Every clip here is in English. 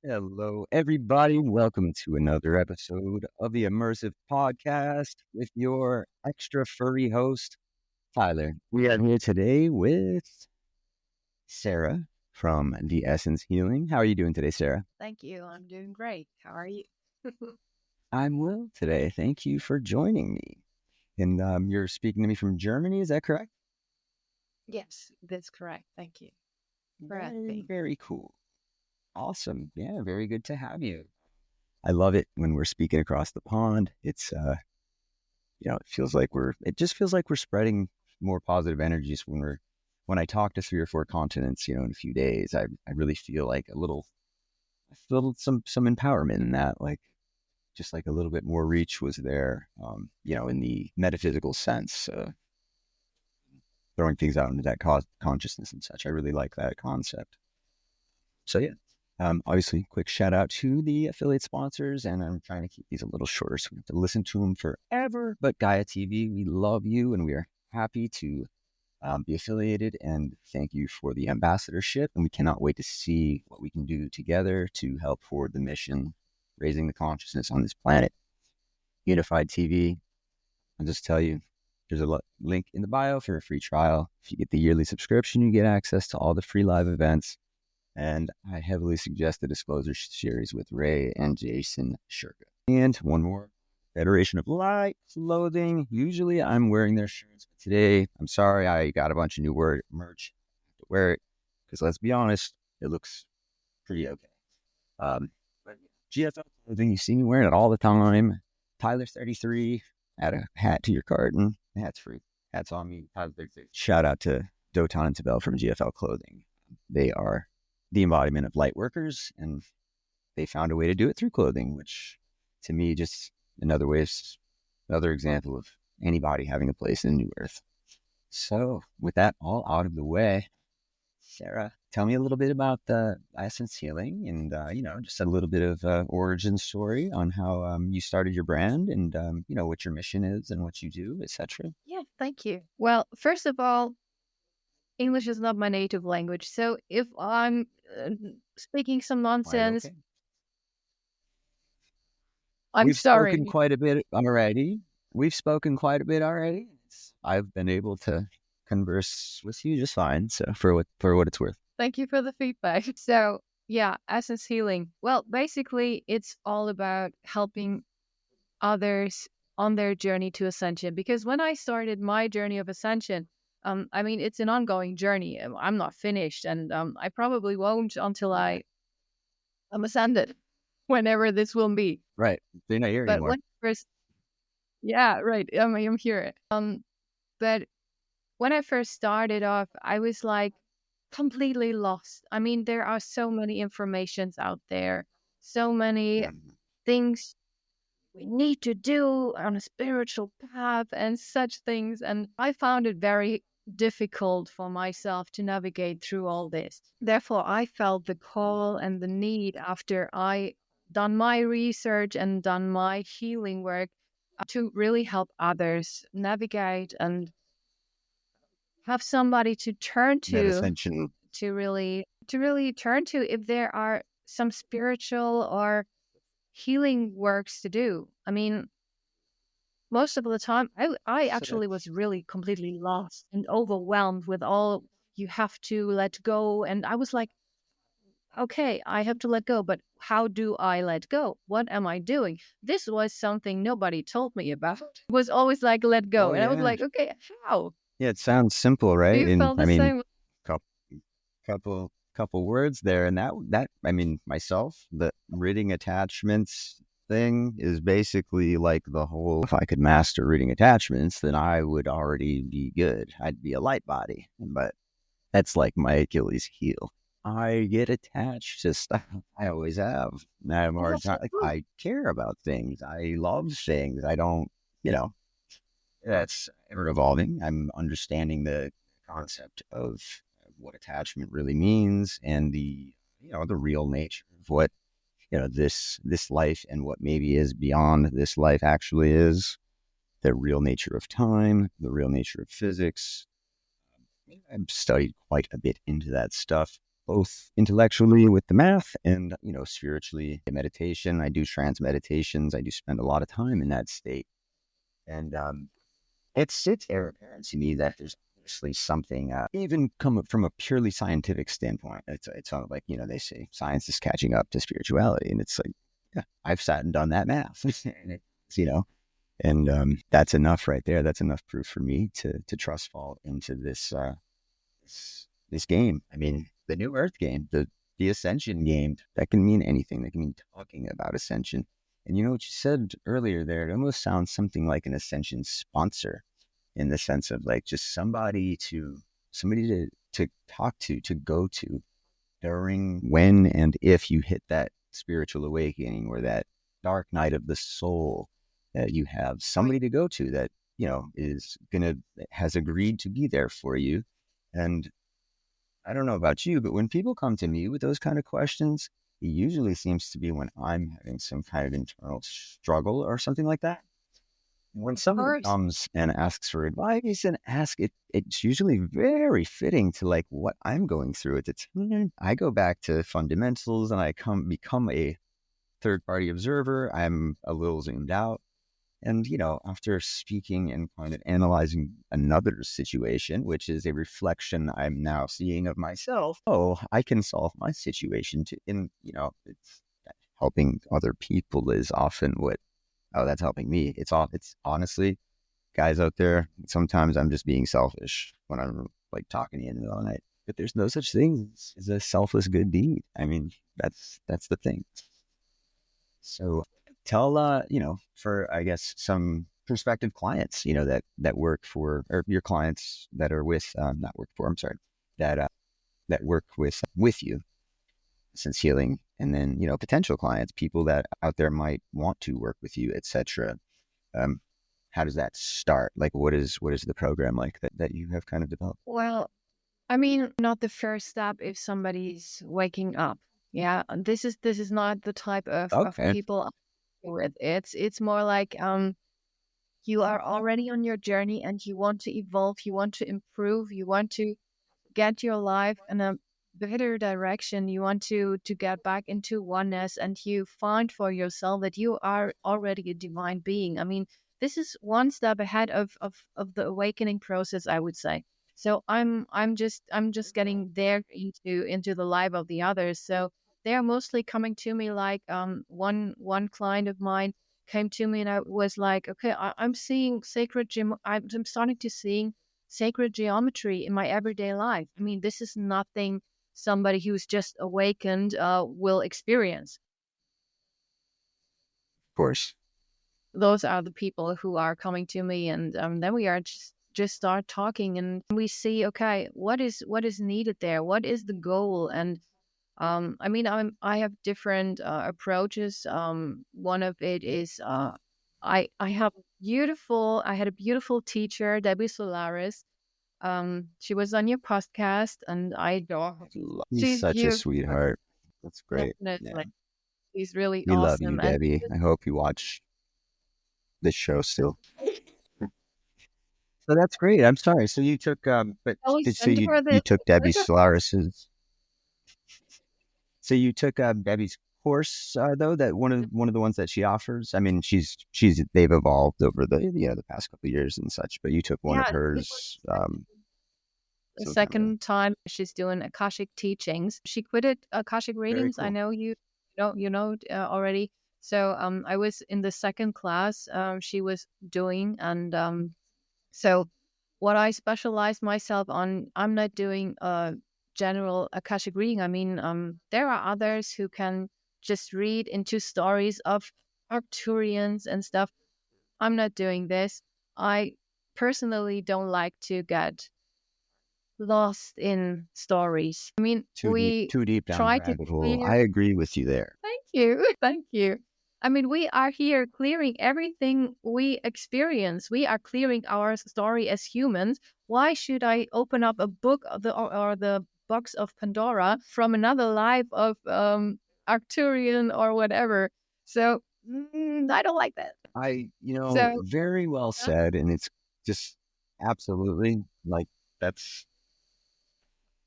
Hello, everybody. Welcome to another episode of the Immersive Podcast with your extra furry host, Tyler. We are here today with Sarah from The Essence Healing. How are you doing today, Sarah? Thank you. I'm doing great. How are you? I'm well today. Thank you for joining me. And you're speaking to me from Germany, is that correct? Yes, that's correct. Thank you for Very, asking. very cool. Awesome. Yeah, very good to have you. I love it when we're speaking across the pond. It's it just feels like we're spreading more positive energies when I talk to 3 or 4 continents, in a few days. I really feel like I feel some empowerment in that, like just like a little bit more reach was there, in the metaphysical sense, throwing things out into that consciousness and such. I really like that concept. So yeah. Obviously, quick shout out to the affiliate sponsors, and I'm trying to keep these a little shorter so we have to listen to them forever. But Gaia TV, we love you, and we are happy to be affiliated, and thank you for the ambassadorship. And we cannot wait to see what we can do together to help forward the mission, raising the consciousness on this planet. Unified TV, I'll just tell you, there's a link in the bio for a free trial. If you get the yearly subscription, you get access to all the free live events. And I heavily suggest the Disclosure series with Ray and Jason Shurka. And one more, Federation of Light Clothing. Usually I'm wearing their shirts, but today, I'm sorry, I got a bunch of new merch to wear it, because let's be honest, it looks pretty okay. But GFL Clothing, you see me wearing it all the time. Tyler33, add a hat to your cart, and the hat's free. Hats on me, Tyler33. Shout out to Dotan and Tabel from GFL Clothing. They are the embodiment of light workers, and they found a way to do it through clothing, which to me just another example of anybody having a place in New Earth. So with that all out of the way, Sarah, tell me a little bit about the Essence Healing, and just a little bit of origin story on how you started your brand, and what your mission is and what you do, etc. Yeah, thank you. Well, first of all, English is not my native language. So if I'm speaking some nonsense, Okay. I'm sorry. Spoken quite a bit already. We've spoken quite a bit already. I've been able to converse with you just fine. So for what it's worth. Thank you for the feedback. So yeah, Essence Healing. Well, basically, it's all about helping others on their journey to ascension. Because when I started my journey of ascension, it's an ongoing journey. I'm not finished, and I probably won't until I'm ascended, whenever this will be. Right. They're not here But anymore. yeah, right. I'm here. But when I first started off, I was like completely lost. There are so many informations out there, so many things we need to do on a spiritual path and such things. And I found it very difficult for myself to navigate through all this. Therefore, I felt the call and the need, after I done my research and done my healing work, to really help others navigate and have somebody to turn to, to really turn to if there are some spiritual or healing works to do. Most of the time, I actually was really completely lost and overwhelmed with all you have to let go. And I was like, okay, I have to let go, but how do I let go? What am I doing? This was something nobody told me about. It was always like, let go. I was like, okay, how? Yeah, it sounds simple, right? Do you feel the same? Couple words there, and that myself, the reading attachments thing is basically like the whole, if I could master reading attachments, then I would already be good. I'd be a light body. But that's like my Achilles heel. I get attached to stuff. I always have. I have a hard time. Like, I care about things. I love things. I don't, that's ever evolving. I'm understanding the concept of what attachment really means, and the real nature of what this life and what maybe is beyond this life actually is, the real nature of time, the real nature of physics. I've studied quite a bit into that stuff. both intellectually with the math and, spiritually meditation. I do trance meditations. I do spend a lot of time in that state. And it's very apparent to me that there's obviously something, even come from a purely scientific standpoint. It's sort of like, they say science is catching up to spirituality. And it's like, yeah, I've sat and done that math, and and that's enough right there. That's enough proof for me to trust fall into this game. I mean, the new Earth game, the Ascension game, that can mean anything. That can mean talking about Ascension. And you know what you said earlier there, it almost sounds something like an Ascension sponsor, in the sense of like just somebody to talk to go to during when and if you hit that spiritual awakening or that dark night of the soul, that you have somebody to go to that, has agreed to be there for you. And I don't know about you, but when people come to me with those kind of questions, it usually seems to be when I'm having some kind of internal struggle or something like that. When Of somebody course. comes and asks for advice and it's usually very fitting to like what I'm going through at the time. I go back to fundamentals and I become a third party observer. I'm a little zoomed out. And, after speaking and kind of analyzing another situation, which is a reflection I'm now seeing of myself, I can solve my situation too. And, it's helping other people is often that's helping me. It's honestly, guys out there, sometimes I'm just being selfish when I'm like talking to you in the middle of the night. But there's no such thing as a selfless good deed. I mean, that's the thing. So tell, for, I guess, some prospective clients, that work for, or your clients that are with, not work for, I'm sorry, that work with you since healing. And then, potential clients, people that out there might want to work with you, etc. How does that start? Like, what is the program like that you have kind of developed? Well, I mean, not the first step if somebody's waking up. Yeah, this is not the type of Okay. people I'm with. It's more like you are already on your journey and you want to evolve, you want to improve, you want to get your life in a better direction, you want to get back into oneness, and you find for yourself that you are already a divine being. I mean, this is one step ahead of the awakening process, I would say. So I'm just getting there into the life of the others. So they are mostly coming to me like one client of mine came to me and I was like, okay, I'm seeing I'm starting to seeing sacred geometry in my everyday life. I mean, this is nothing somebody who's just awakened will experience. Of course. Those are the people who are coming to me, and then we are just start talking, and we see, okay, what is needed there, what is the goal, and I mean, I have different approaches. One of it is I had a beautiful teacher, Debbie Solaris. She was on your podcast, and I adore her. He's She's such a beautiful, sweetheart. That's great. Yeah. definitely. She's really We love you, awesome, and Debbie. I hope you watch this show still. So that's great. I'm sorry. So you took, but always did so send her you the. took Debbie Solaris's. So you took Debbie's course, though, that one of the ones that she offers. I mean, they've evolved over the past couple of years and such. But you took one of Yeah, this was hers the some time ago. second time she's doing Akashic teachings. She quitted Akashic Very readings. I cool. know you know already. So I was in the second class she was doing, and so what I specialize myself on, I'm not doing a general Akashic reading. I mean, there are others who can just read into stories of Arcturians and stuff. I'm not doing this. I personally don't like to get lost in stories. I mean, we Too deep down the try to rabbit hole. clear. I agree with you there. Thank you. Thank you. I mean, we are here clearing everything we experience. We are clearing our story as humans. Why should I open up a book or the box of Pandora from another life of Arcturian or whatever? So I don't like that. So Very well yeah, said, and it's just absolutely like that's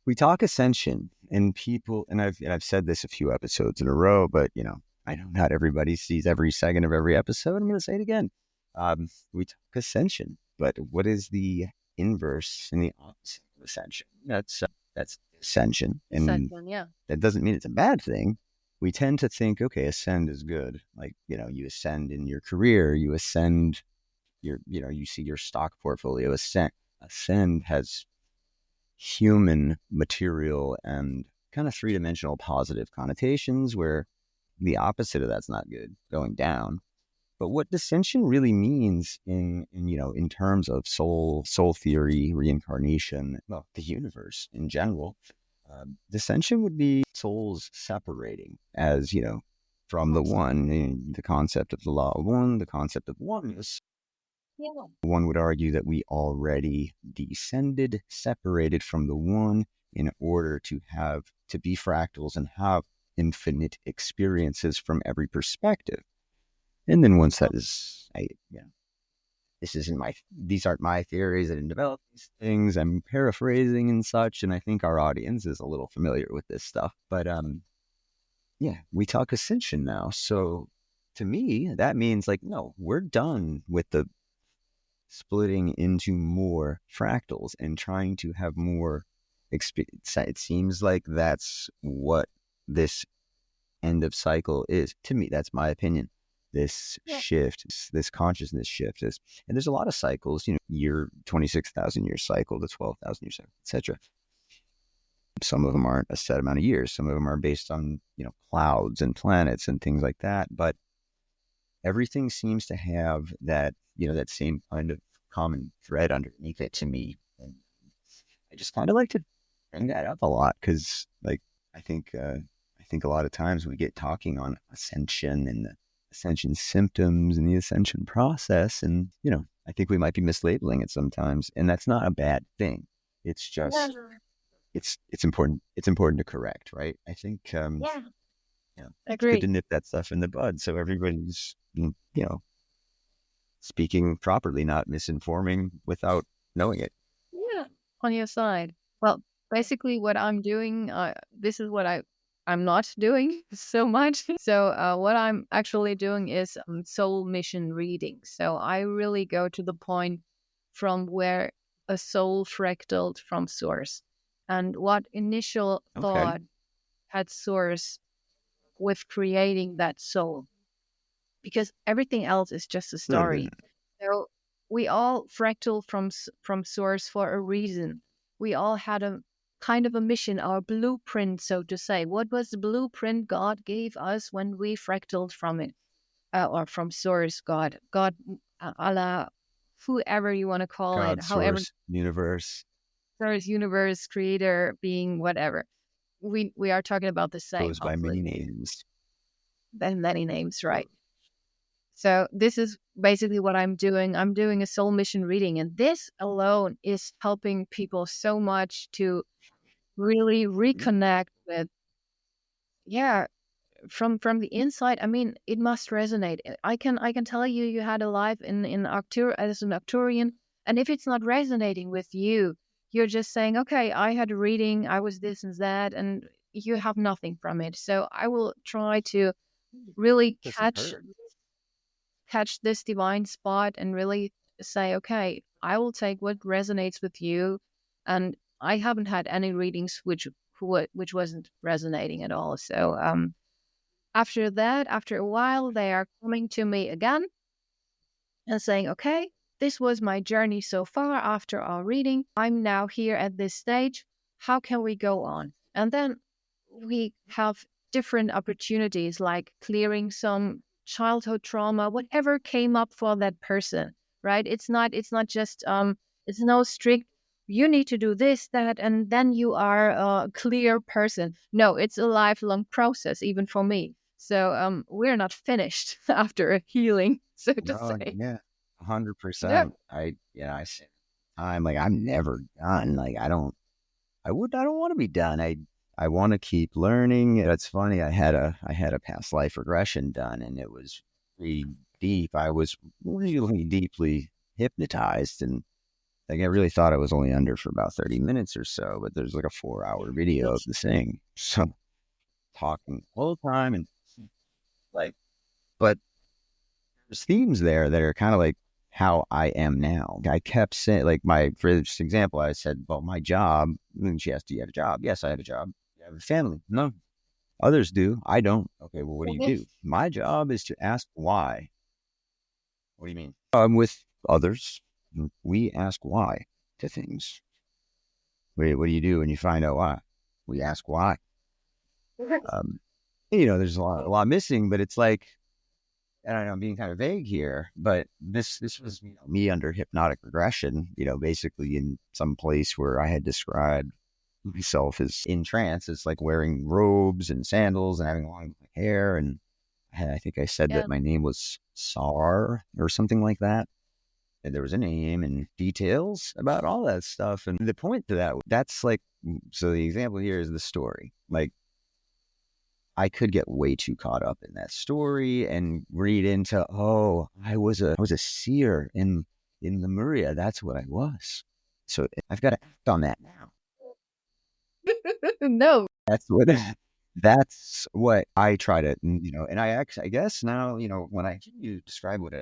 we talk ascension, and people, and I've said this a few episodes in a row, but I know not everybody sees every second of every episode. I'm going to say it again. We talk ascension, but what is the inverse and the opposite of ascension? That's ascension, and Ascension, yeah. that doesn't mean it's a bad thing. We tend to think, okay, ascend is good. Like, you ascend in your career, you ascend you see your stock portfolio ascend has human, material, and kind of three-dimensional positive connotations, where the opposite of that's not good, going down. But what dissension really means in terms of soul theory, reincarnation, well, the universe in general, dissension would be souls separating as, from the one, the concept of the law of one, the concept of oneness. Yeah. One would argue that we already descended, separated from the one in order to be fractals and have infinite experiences from every perspective. And then once that is, these aren't my theories. I didn't develop these things. I'm paraphrasing and such. And I think our audience is a little familiar with this stuff, but, we talk ascension now. So to me, that means no, we're done with the splitting into more fractals and trying to have more experience. It seems like that's what this end of cycle is. To me, that's my opinion. This shift, this consciousness shift is, and there's a lot of cycles, year 26,000 year cycle, the 12,000 year cycle, etc. Some of them aren't a set amount of years. Some of them are based on, clouds and planets and things like that. But everything seems to have that, that same kind of common thread underneath it to me. And I just kind of like to bring that up a lot because, I think a lot of times we get talking on ascension and the ascension symptoms and the ascension process, and I think we might be mislabeling it sometimes, and that's not a bad thing. It's just it's important. It's important to correct, right? I think it's good to nip that stuff in the bud so everybody's speaking properly, not misinforming without knowing it. Yeah, on your side. Well, basically what I'm doing, this is what I'm not doing so much. So what I'm actually doing is soul mission reading. So I really go to the point from where a soul fractaled from source, and what initial thought had source with creating that soul, because everything else is just a story. So we all fractal from source for a reason. We all had a kind of a mission, our blueprint, so to say. What was the blueprint God gave us when we fractaled from it, or from source, God, Allah, whoever you want to call God, it, however, source, universe, creator, being, whatever. We are talking about the same. Goes by many names. And many names, right? So this is basically what I'm doing. I'm doing a soul mission reading, and this alone is helping people so much to really reconnect with, from the inside. I mean, it must resonate. I can tell you, you had a life in as an Arcturian, and if it's not resonating with you, you're just saying, okay, I had a reading, I was this and that, and you have nothing from it. So I will try to really catch this divine spot and really say, okay, I will take what resonates with you. And I haven't had any readings which wasn't resonating at all. So after that, after a while, they are coming to me again and saying, okay, this was my journey so far after our reading. I'm now here at this stage. How can we go on? And then we have different opportunities, like clearing some childhood trauma, whatever came up for that person, right? It's not just it's no strict, you need to do this, that, and then you are a clear person. No, it's a lifelong process, even for me. So we're not finished after a healing, so to say. Yeah, 100%. I'm never done. I don't want to be done. I want to keep learning. It's funny. I had a past life regression done, and it was pretty deep. I was really deeply hypnotized, and Like I really thought I was only under for about 30 minutes or so, but there's like a 4-hour video of the thing. So talking the whole time and like, but there's themes there that are kind of like how I am now. I kept saying, like, for this example, I said, well, my job, and she asked, do you have a job? Yes, I have a job. Do you have a family? No. Others do. I don't. Okay, well, what do you do? My job is to ask why. What do you mean? With others, we ask why to things. What do you do when you find out why? We ask why. There's a lot missing, but it's like, and I know I'm being kind of vague here, but this was me under hypnotic regression, basically in some place where I had described myself as in trance. It's like wearing robes and sandals and having long hair. And I think I said that my name was Sar or something like that. And there was a name and details about all that stuff. And the point to that's like, so the example here is the story. Like, I could get way too caught up in that story and read into, oh, I was a seer in Lemuria. That's what I was. So I've got to act on that now. No. That's what I try to, and I guess now, when I hear you describe what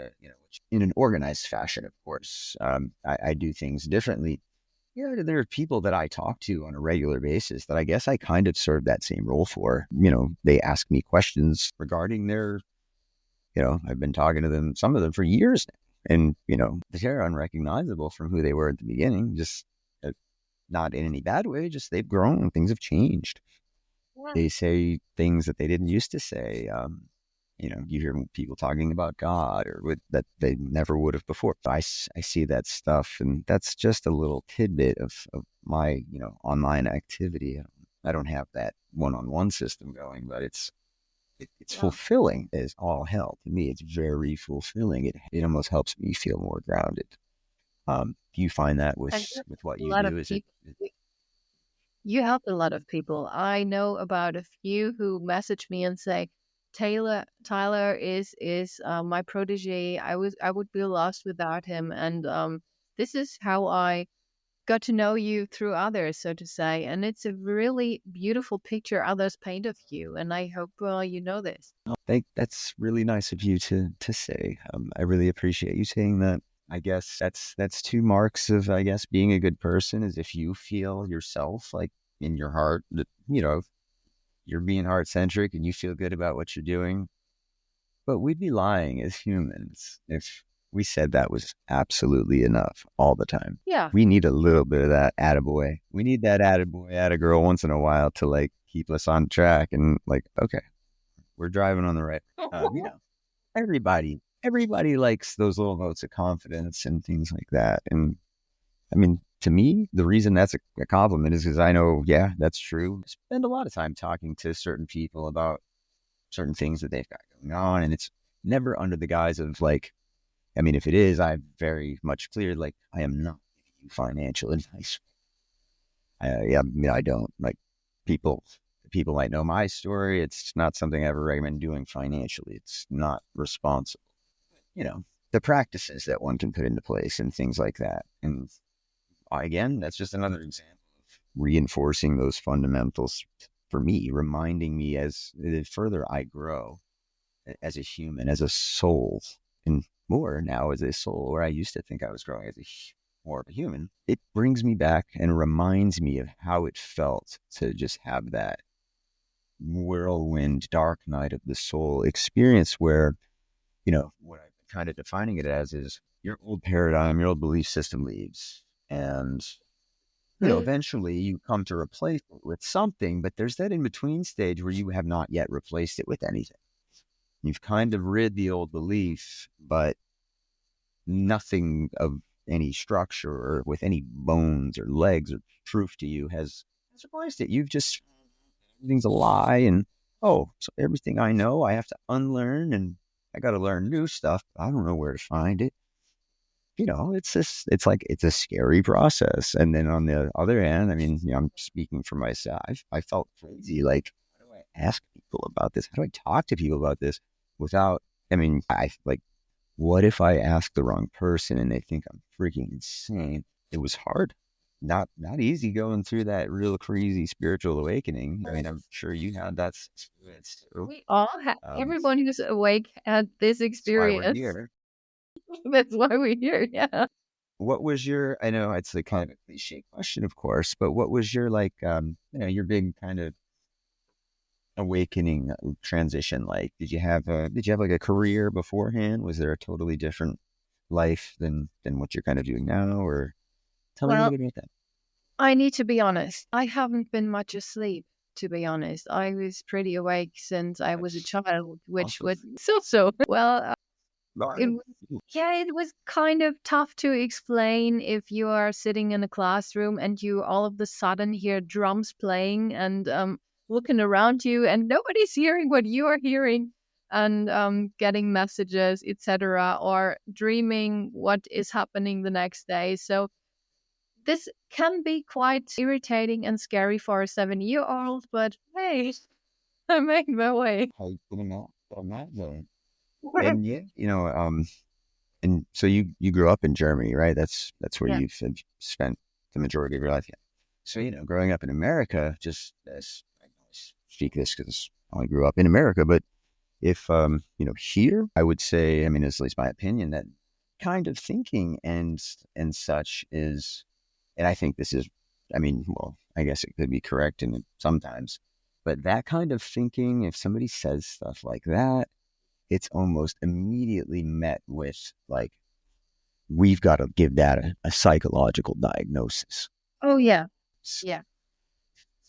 in an organized fashion, of course, I do things differently. There are people that I talk to on a regular basis that I guess I kind of serve that same role for. They ask me questions regarding their, I've been talking to them, some of them for years now, and, they're unrecognizable from who they were at the beginning, just not in any bad way, just they've grown, things have changed. They say things that they didn't used to say. You hear people talking about God that they never would have before. I see that stuff, and that's just a little tidbit of my, online activity. I don't have that one-on-one system going, but it's fulfilling as all hell. To me, it's very fulfilling. It almost helps me feel more grounded. Do you find that with what you do? You help a lot of people. I know about a few who message me and say, Tyler is my protege. I would be lost without him, and this is how I got to know you through others, so to say. And it's a really beautiful picture others paint of you, and I hope you know this. That's really nice of you to say. I really appreciate you saying that. I guess that's two marks of, I guess, being a good person is if you feel yourself, like in your heart, that, you're being heart-centric and you feel good about what you're doing. But we'd be lying as humans if we said that was absolutely enough all the time. Yeah. We need a little bit of that attaboy. We need that attaboy, attagirl once in a while to like keep us on track and like, okay, we're driving on the right. Everybody likes those little notes of confidence and things like that. And I mean, to me, the reason that's a compliment is because I know, yeah, that's true. I spend a lot of time talking to certain people about certain things that they've got going on. And it's never under the guise of like, I mean, if it is, I'm very much clear, like, I am not giving you financial advice. I don't. Like, people might know my story. It's not something I ever recommend doing financially. It's not responsible. The practices that one can put into place and things like that. And again, that's just another example of reinforcing those fundamentals for me, reminding me as the further I grow as a human, as a soul, and more now as a soul, where I used to think I was growing as more of a human, it brings me back and reminds me of how it felt to just have that whirlwind, dark night of the soul experience where, what I've been kind of defining it as is your old paradigm, your old belief system leaves. And, eventually you come to replace it with something, but there's that in-between stage where you have not yet replaced it with anything. You've kind of rid the old belief, but nothing of any structure or with any bones or legs or truth to you has replaced it. You've just, everything's a lie. And, so everything I know, I have to unlearn, and I got to learn new stuff. I don't know where to find it. It's a scary process. And then on the other hand, I mean, I'm speaking for myself. I felt crazy. Like, how do I ask people about this? How do I talk to people about this without, what if I ask the wrong person and they think I'm freaking insane? it was hard. Not easy going through that real crazy spiritual awakening. I mean, I'm sure you had that experience too. We all everyone who's awake had this That's why we're experience. here. That's why we're here. Yeah. What was your, I know it's a kind of a cliche question, of course, but what was your like, your big kind of awakening transition like? Did you have like a career beforehand? Was there a totally different life than what you're kind of doing now? Or tell me a little Well, bit about that. I need to be honest. I haven't been much asleep, to be honest. I was pretty awake since I was a That's child, which awesome. was so. Well, All it right. was, yeah, it was kind of tough to explain if you are sitting in a classroom and you all of a sudden hear drums playing and looking around you and nobody's hearing what you are hearing and getting messages, etc., or dreaming what is happening the next day. So this can be quite irritating and scary for a 7-year-old, but hey, I made my way. I can imagine. And yeah, and so you grew up in Germany, right? That's where Yeah. you've spent the majority of your life. Yeah. So growing up in America, just as I always speak this because I only grew up in America, but if here, I would say, I mean, it's at least my opinion that kind of thinking and such is, and I think this is, I mean, well, I guess it could be correct in sometimes, but that kind of thinking, if somebody says stuff like that, it's almost immediately met with like, we've got to give that a psychological diagnosis. Oh yeah. Yeah.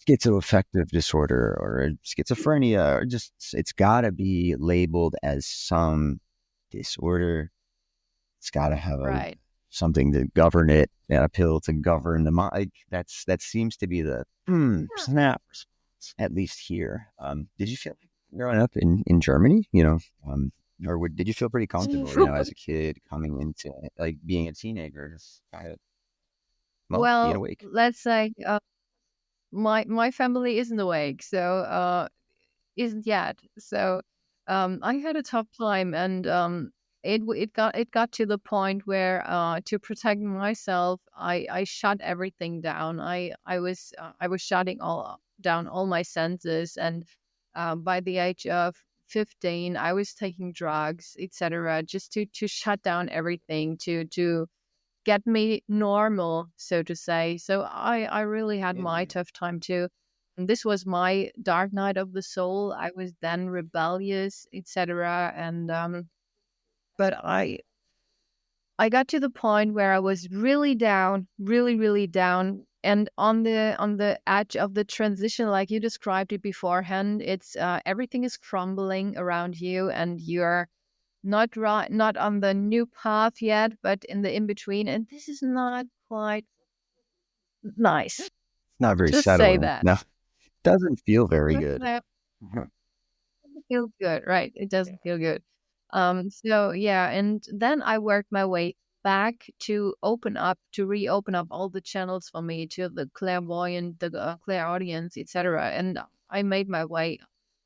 Schizoaffective disorder or schizophrenia, or just, it's got to be labeled as some disorder. It's got to have Right. something to govern it, and a pill to govern the mind. That seems to be the snap response, at least here. Did you feel like growing up in Germany, or did you feel pretty comfortable, as a kid coming into like being a teenager, just kind of, being Well, awake? let's say my family isn't awake, so isn't yet. So I had a tough time, and it got to the point where to protect myself, I shut everything down. I was shutting all down all my senses, and by the age of 15, I was taking drugs, etc., just to shut down everything, to get me normal, so to say. So I really had my Yeah. tough time too. And this was my dark night of the soul. I was then rebellious, etc. And but I got to the point where I was really down, really, really down. And on the edge of the transition, like you described it beforehand, it's everything is crumbling around you, and you're not on the new path yet, but in the in between. And this is not quite nice. Not very Just say settling. that. No, doesn't feel very good. That doesn't feel good, right? It doesn't feel good. So yeah, and then I worked my way back to reopen up all the channels for me, to the clairvoyant, the clairaudience, etc. And I made my way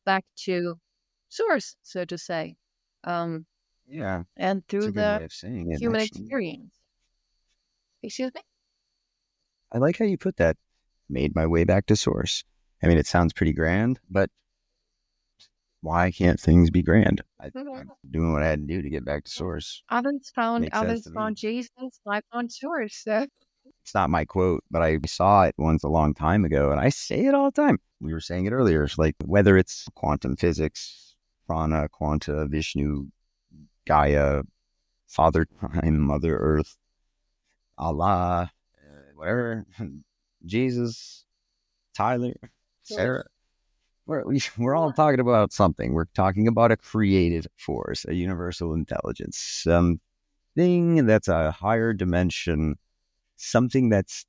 back to source, so to say. Um, Yeah, and it's through a good the way of saying it, human actually. experience. Excuse me? I like how you put that. Made my way back to source. I mean, it sounds pretty grand, but why can't things be grand? I'm doing what I had to do to get back to source. Others found Makes sense others to me. found Jesus. I found source. So. It's not my quote, but I saw it once a long time ago, and I say it all the time. We were saying it earlier. It's like whether it's quantum physics, prana, quanta, Vishnu, Gaia, Father Time, Mother Earth, Allah, whatever, Jesus, Tyler, Sarah. We're all talking about something. We're talking about a creative force, a universal intelligence, something that's a higher dimension, something that's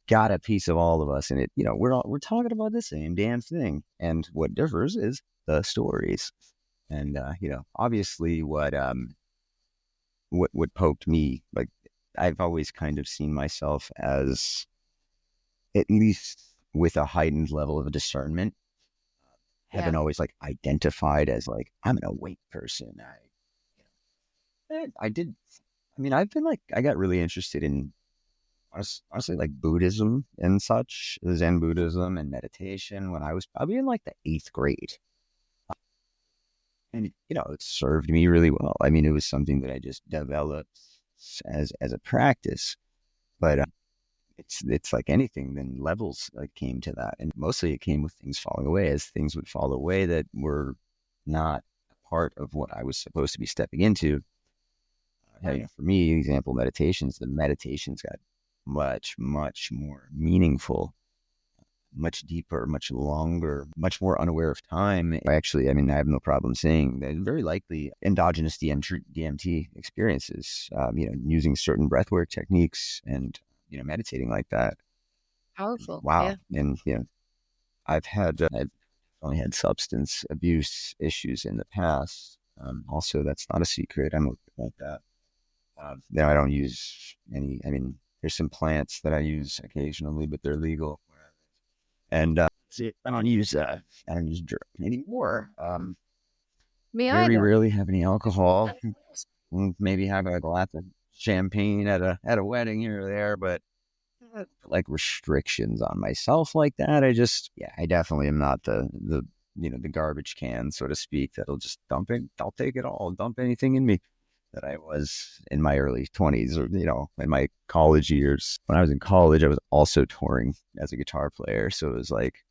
got a piece of all of us in it. We're talking about the same damn thing, and what differs is the stories. And obviously, what poked me, like, I've always kind of seen myself as, at least with a heightened level of discernment, Yeah. haven't always like identified as like, I'm an awake person. I did. I mean, I've been like, I got really interested in honestly like Buddhism and such, Zen Buddhism and meditation when I was probably in like the 8th grade. And, it served me really well. I mean, it was something that I just developed as a practice, but it's like anything, then levels came to that. And mostly it came with things falling away, as things would fall away that were not a part of what I was supposed to be stepping into. For me, example, the meditations got much, much more meaningful, much deeper, much longer, much more unaware of time. Actually, I mean, I have no problem saying that very likely endogenous DMT experiences, using certain breathwork techniques and, meditating like that. Powerful. Wow. Yeah. And, I've only had substance abuse issues in the past. Also, that's not a secret. I'm open about that. I don't use I mean, there's some plants that I use occasionally, but they're legal. And I don't use drug anymore. Me Very either. rarely have any alcohol. Maybe have a glass of champagne at a wedding here or there, but like restrictions on myself like that. I definitely am not the garbage can, so to speak, that'll just dump it. I'll take it all, dump anything in me that I was in my early 20s or, in my college years. When I was in college, I was also touring as a guitar player. So it was like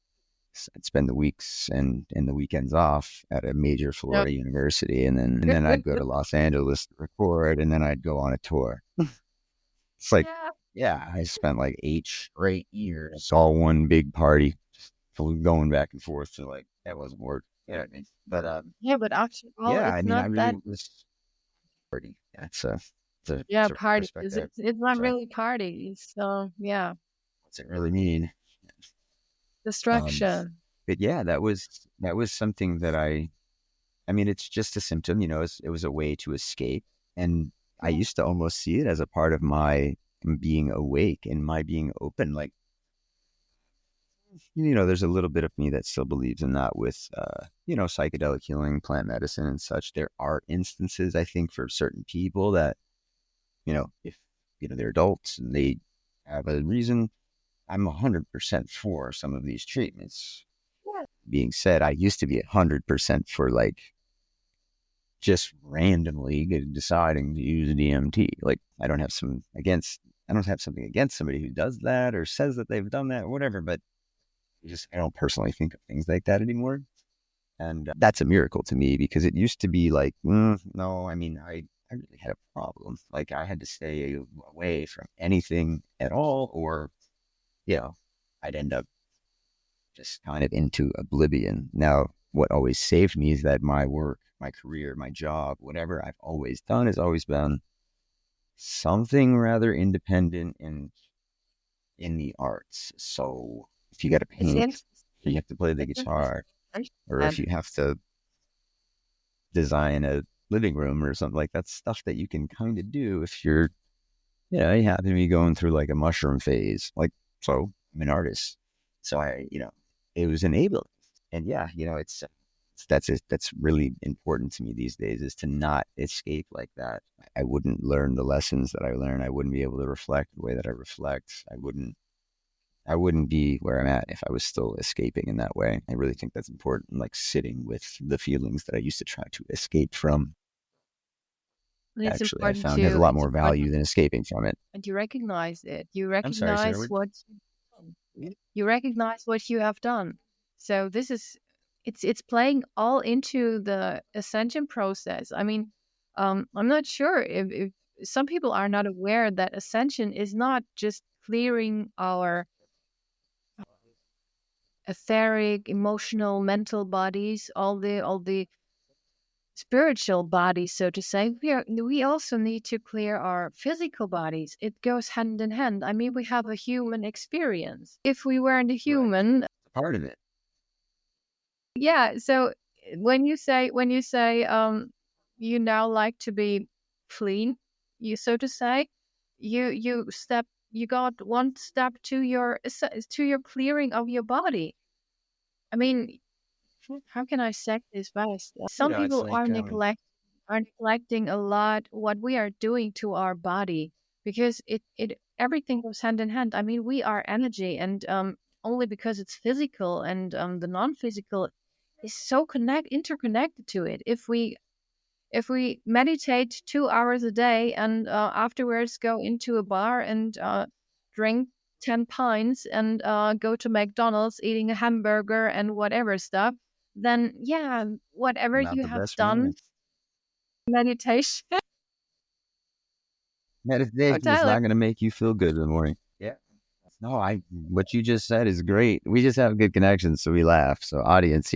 I'd spend the weeks and the weekends off at a major Florida university. And then I'd go to Los Angeles to record, and then I'd go on a tour. It's like, yeah, I spent like 8 straight years, all one big party, just going back and forth. So like, that wasn't work. You know what I mean? But Yeah, but after all, yeah, I it's mean, I not that. really was party. Yeah, Yeah, it's a party. perspective. It's not Sorry, really party. So yeah, what's it really mean? Um, distraction. but yeah, that was something that I mean, it's just a symptom, it was a way to escape. And I Yeah. used to almost see it as a part of my being awake and my being open. Like, there's a little bit of me that still believes in that with, psychedelic healing, plant medicine and such. There are instances, I think, for certain people that, if, they're adults and they have a reason, I'm 100% for some of these treatments. Yeah. Being said, I used to be 100% for like just randomly deciding to use DMT. Like, I don't have something against somebody who does that or says that they've done that or whatever, but I don't personally think of things like that anymore. And that's a miracle to me, because it used to be like, no, I mean, I really had a problem. Like, I had to stay away from anything at all, or, I'd end up just kind of into oblivion. Now, what always saved me is that my work, my career, my job, whatever I've always done has always been something rather independent and in the arts. So if you got to It's paint, in. if you have to play the It's guitar, or if and you have to design a living room or something, like that's stuff that you can kind of do if you happen to be going through like a mushroom phase. Like, so I'm an artist. So it was enabling. And yeah, that's really important to me these days, is to not escape like that. I wouldn't learn the lessons that I learn. I wouldn't be able to reflect the way that I reflect. I wouldn't be where I'm at if I was still escaping in that way. I really think that's important, like sitting with the feelings that I used to try to escape from. it's Actually, I important found has a to lot it's more important value than escaping from it. and you recognize it. You I'm sorry, Sarah. recognize what you recognize what you have done. So this is it's playing all into the ascension process. I mean, I'm not sure if some people are not aware that ascension is not just clearing our etheric, emotional, mental bodies, all the spiritual bodies, so to say. We also need to clear our physical bodies. It goes hand in hand. I mean, we have a human experience. If we weren't a Right. human, It's a part of it. yeah. So when you say you now like to be clean, you so to say, you got one step to your clearing of your body. I mean, how can I say this best? Some It's people like are neglecting a lot what we are doing to our body, because it everything goes hand in hand. I mean, we are energy, and only because it's physical, and the non-physical is so interconnected to it. If we meditate 2 hours a day and afterwards go into a bar and drink 10 pints and go to McDonald's eating a hamburger and whatever stuff, then yeah, whatever Not you the have best done, morning. meditation. Oh, Meditation is Tyler. not going to make you feel good in the morning. Yeah. No, what you just said is great. We just have good connections, so we laugh. So audience,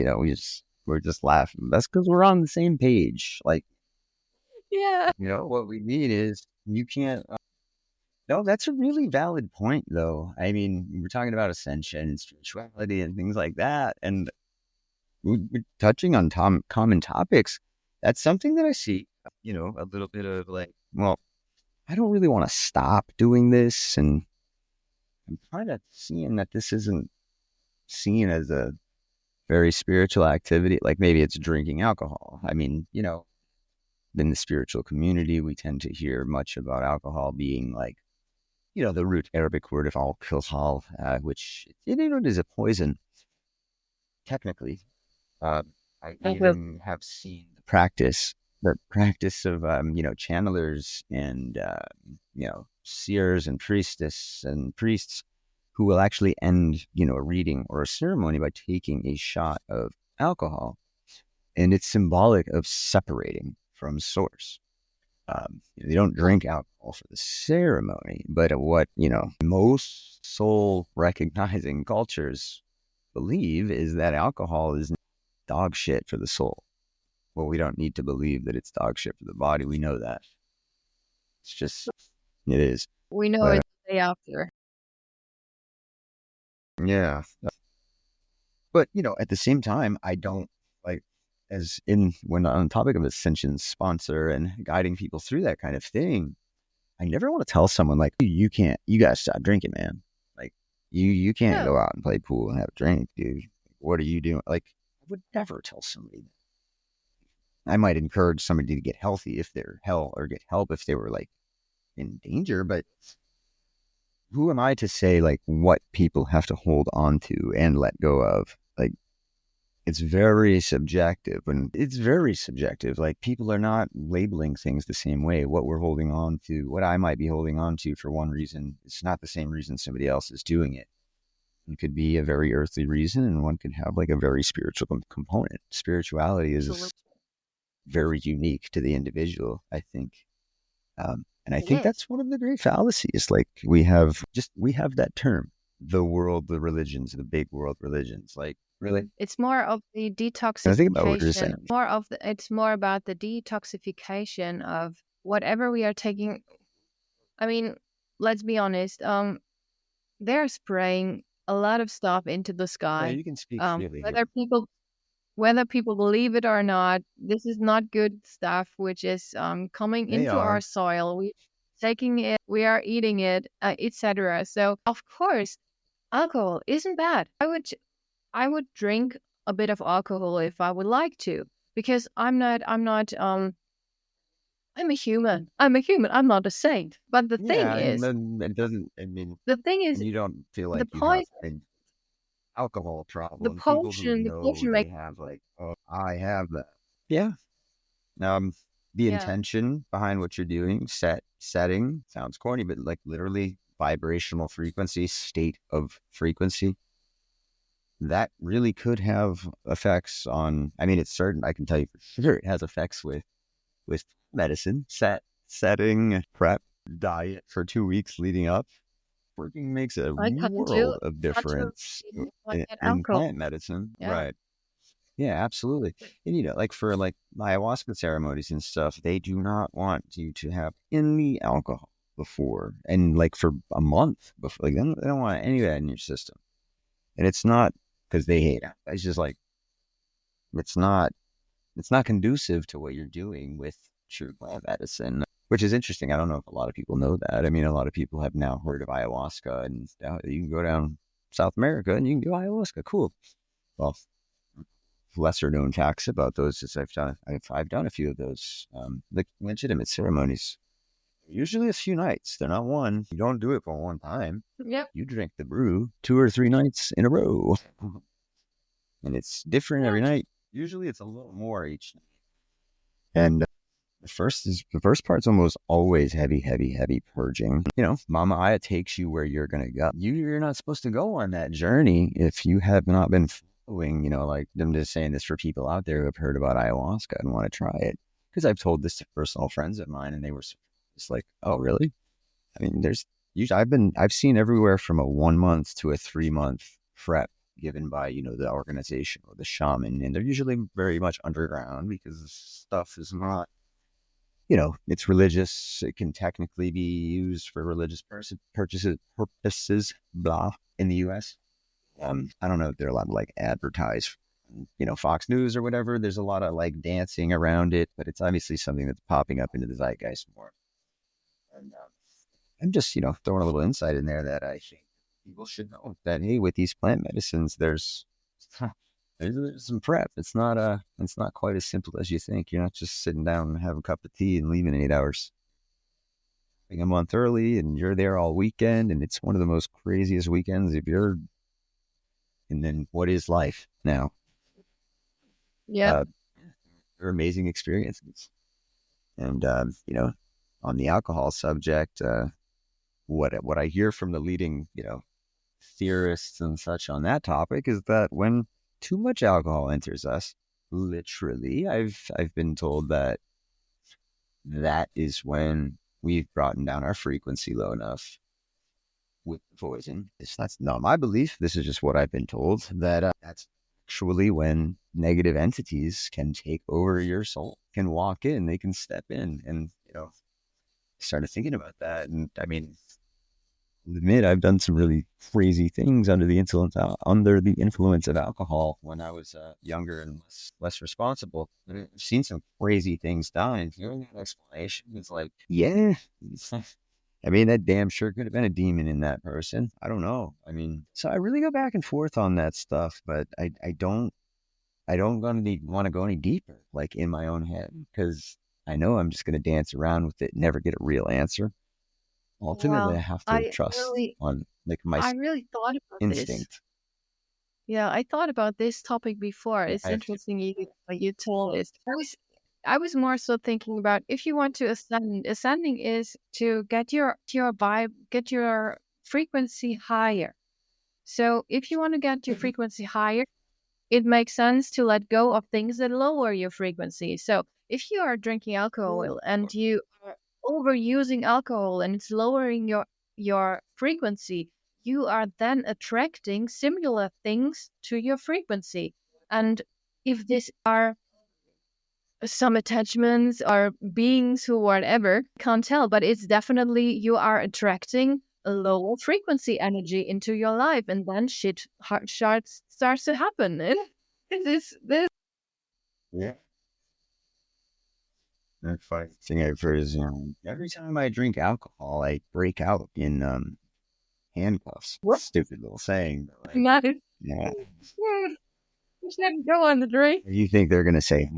we're just laughing. That's because we're on the same page. Like, Yeah. what we need is you can't. No, that's a really valid point, though. I mean, we're talking about ascension and spirituality and things like that, and we're touching on common topics. That's something that I see. A little bit of like, well, I don't really want to stop doing this, and I'm kind of seeing that this isn't seen as a very spiritual activity. Like maybe it's drinking alcohol. I mean, in the spiritual community, we tend to hear much about alcohol being like, the root Arabic word of alcohol, which it is a poison, technically. Uh, I even have seen the practice of, channelers and, seers and priestess and priests who will actually end, a reading or a ceremony by taking a shot of alcohol. And it's symbolic of separating from source. They don't drink alcohol for the ceremony, but what, most soul recognizing cultures believe is that alcohol is dog shit for the soul. Well, we don't need to believe that it's dog shit for the body. We know that. It's just, it is. We know But it's the day after. yeah. But, at the same time, I don't like, when on the topic of Ascension sponsor and guiding people through that kind of thing, I never want to tell someone like, you gotta stop drinking, man. Like you can't go out and play pool and have a drink, dude. What are you doing? Like, I would never tell somebody that. I might encourage somebody to get healthy if they're or get help if they were like in danger, but who am I to say like what people have to hold on to and let go of? Like, it's very subjective, Like, people are not labeling things the same way. What we're holding on to, what I might be holding on to for one reason, it's not the same reason somebody else is doing it. It could be a very earthly reason, and one could have like a very spiritual component. Spirituality is very unique to the individual, I think. And I think that's one of the great fallacies. Like, we have that term, the religions, the big world religions. Like, really? It's more of the detoxification. I think about what you're saying. It's more about the detoxification of whatever we are taking. I mean, let's be honest. They're spraying a lot of stuff into the sky. Yeah, you can speak freely. Whether people believe it or not, this is not good stuff, which is coming into our soil. We taking it, we are eating it, etc. So of course, alcohol isn't bad. I would drink a bit of alcohol if I would like to, because I'm a human. I'm not a saint. But the thing is, it doesn't. I mean, you don't feel like you have an alcohol problem. The potion they have like, oh, I have that. Yeah. The intention behind what you're doing, setting sounds corny, but like literally vibrational frequency, state of frequency, that really could have effects on, I mean, it's certain, I can tell you for sure it has effects with medicine, setting, prep, diet for 2 weeks leading up. Working makes a world of difference in plant medicine. Yeah. Right. Yeah, absolutely. And, like for like ayahuasca ceremonies and stuff, they do not want you to have any alcohol before, and like for a month before, like they don't want any of that in your system. And it's not because they hate it. It's just like, it's not conducive to what you're doing with true plant medicine, which is interesting. I don't know if a lot of people know that. I mean, a lot of people have now heard of ayahuasca, and you can go down South America and you can do ayahuasca. Cool. Well, lesser known facts about those is I've done a few of those, like legitimate ceremonies Usually a few nights. They're not one. You don't do it for one time. Yep. You drink the brew 2 or 3 nights in a row. And it's different every night. Usually it's a little more each night. And the first part's almost always heavy purging. You know, Mama Aya takes you where you're going to go. You're not supposed to go on that journey if you have not been following, you know, like I'm just saying this for people out there who have heard about ayahuasca and want to try it. Because I've told this to personal friends of mine and they were just like, oh, really? I mean, I've seen everywhere from a 1 month to a 3 month prep given by, you know, the organization or the shaman. And they're usually very much underground because this stuff is not, you know, it's religious. It can technically be used for religious purposes, blah, in the U.S. I don't know if they're allowed to like advertise, you know, Fox News or whatever. There's a lot of like dancing around it, but it's obviously something that's popping up into the zeitgeist more. And I'm just, you know, throwing a little insight in there that I think people should know that, hey, with these plant medicines, there's some prep. It's not quite as simple as you think. You're not just sitting down and have a cup of tea and leaving in 8 hours. Being a month early and you're there all weekend, and it's one of the most craziest weekends if you're. And then what is life now? Yeah. They're amazing experiences. And you know, on the alcohol subject, what I hear from the leading, you know, theorists and such on that topic is that when too much alcohol enters us, literally, I've been told that is when we've brought down our frequency low enough with the poison. That's not my belief. This is just what I've been told, that that's actually when negative entities can take over your soul, can walk in, they can step in. And, you know, started thinking about that. And I mean, I'll admit I've done some really crazy things under the influence of alcohol when I was younger and less responsible. I've seen some crazy things done. And hearing that explanation, it's like, yeah, I mean, that damn sure could have been a demon in that person. I don't know. I mean, so I really go back and forth on that stuff, but I don't want to go any deeper, like in my own head, because I know I'm just going to dance around with it and never get a real answer. Ultimately, I Well, have to trust on like my I really thought about this. instinct. Yeah, I thought about this topic before. Yeah, It's interesting you told this. I was more so thinking about if you want to ascend. Ascending is to get your vibe, get your frequency higher. So if you want to get your frequency higher, it makes sense to let go of things that lower your frequency. So if you are drinking alcohol and you are overusing alcohol and it's lowering your frequency, you are then attracting similar things to your frequency. And if these are some attachments or beings who whatever, can't tell, but it's definitely you are attracting a lower frequency energy into your life, and then shit starts to happen. This Yeah. That funny thing I've heard is, you know, every time I drink alcohol, I break out in handcuffs. what? Stupid little saying, but like, Nice. yeah. You should go on the drink. You think they're gonna say?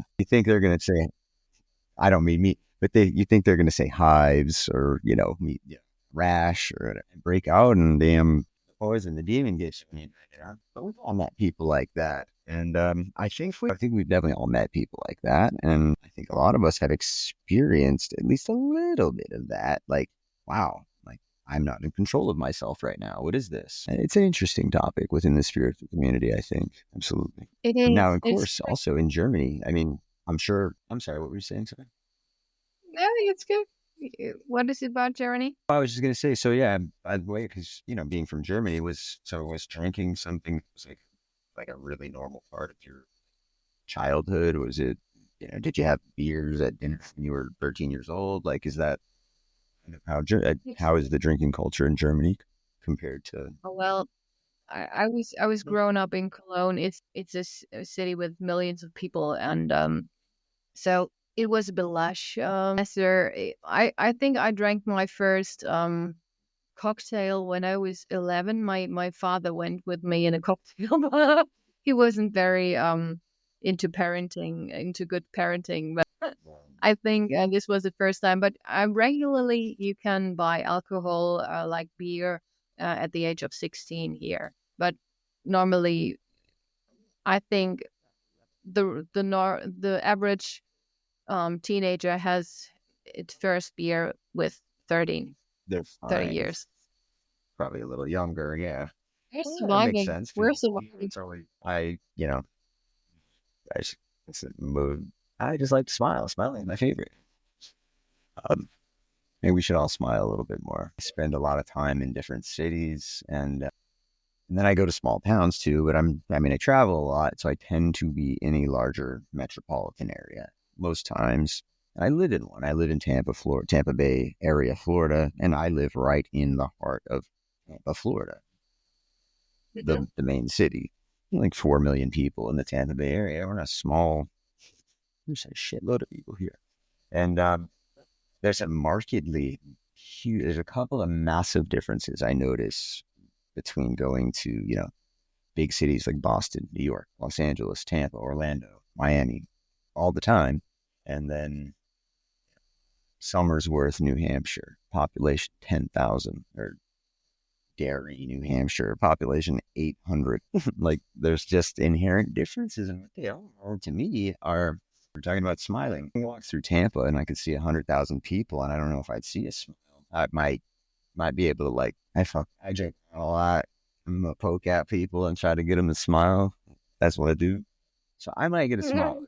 I don't mean me, but you think they're gonna say hives or, you know, rash or break out and damn poison, the demon gets you. But we've all met people like that, and I think we've definitely all met people like that, and I think a lot of us have experienced at least a little bit of that. Like, wow, like I'm not in control of myself right now. What is this? And it's an interesting topic within the spiritual community, I think. Absolutely. It Now, is. of course, also in Germany. I mean, I'm sorry, what were you saying? Sorry. Yeah, it's good. What is it about Germany? I was just gonna say, so yeah, by the way, because you know, being from Germany was drinking something that was like a really normal part of your childhood? Was it, you know, did you have beers at dinner when you were 13 years old? Like, is that kind of how is the drinking culture in Germany compared to? Oh, well, I was growing up in Cologne. It's a city with millions of people, and so it was a bit lush. I think I drank my first cocktail when I was 11. My father went with me in a cocktail bar. He wasn't very into good parenting, but I think this was the first time, but regularly you can buy alcohol, like beer, at the age of 16 here. But normally, I think the average teenager has its first beer with 13, They're 30 fine. years. Probably a little younger, yeah. We're That makes surviving. sense. We're Because surviving. it's always, I just, it's a mood. I just like to smile. Smiling is my favorite. Um, Maybe we should all smile a little bit more. I spend a lot of time in different cities, and then I go to small towns too. But I travel a lot, so I tend to be in a larger metropolitan area most times. And I live in one. I live in Tampa, Florida, Tampa Bay area, Florida, and I live right in the heart of Tampa, Florida, the main city. Like 4 million people in the Tampa Bay area. We're not small. There's a shitload of people here, and there's a markedly huge. There's a couple of massive differences I notice between going to big cities like Boston, New York, Los Angeles, Tampa, Orlando, Miami, all the time, and then Somersworth, New Hampshire, population 10,000, or Gary, New Hampshire, population 800. Like there's just inherent differences, and what they are to me are. We're talking about smiling. I walk through Tampa and I could see 100,000 people, and I don't know if I'd see a smile. I might be able to I joke a lot. I'm gonna poke at people and try to get them to smile. That's what I do. So I might get a smile.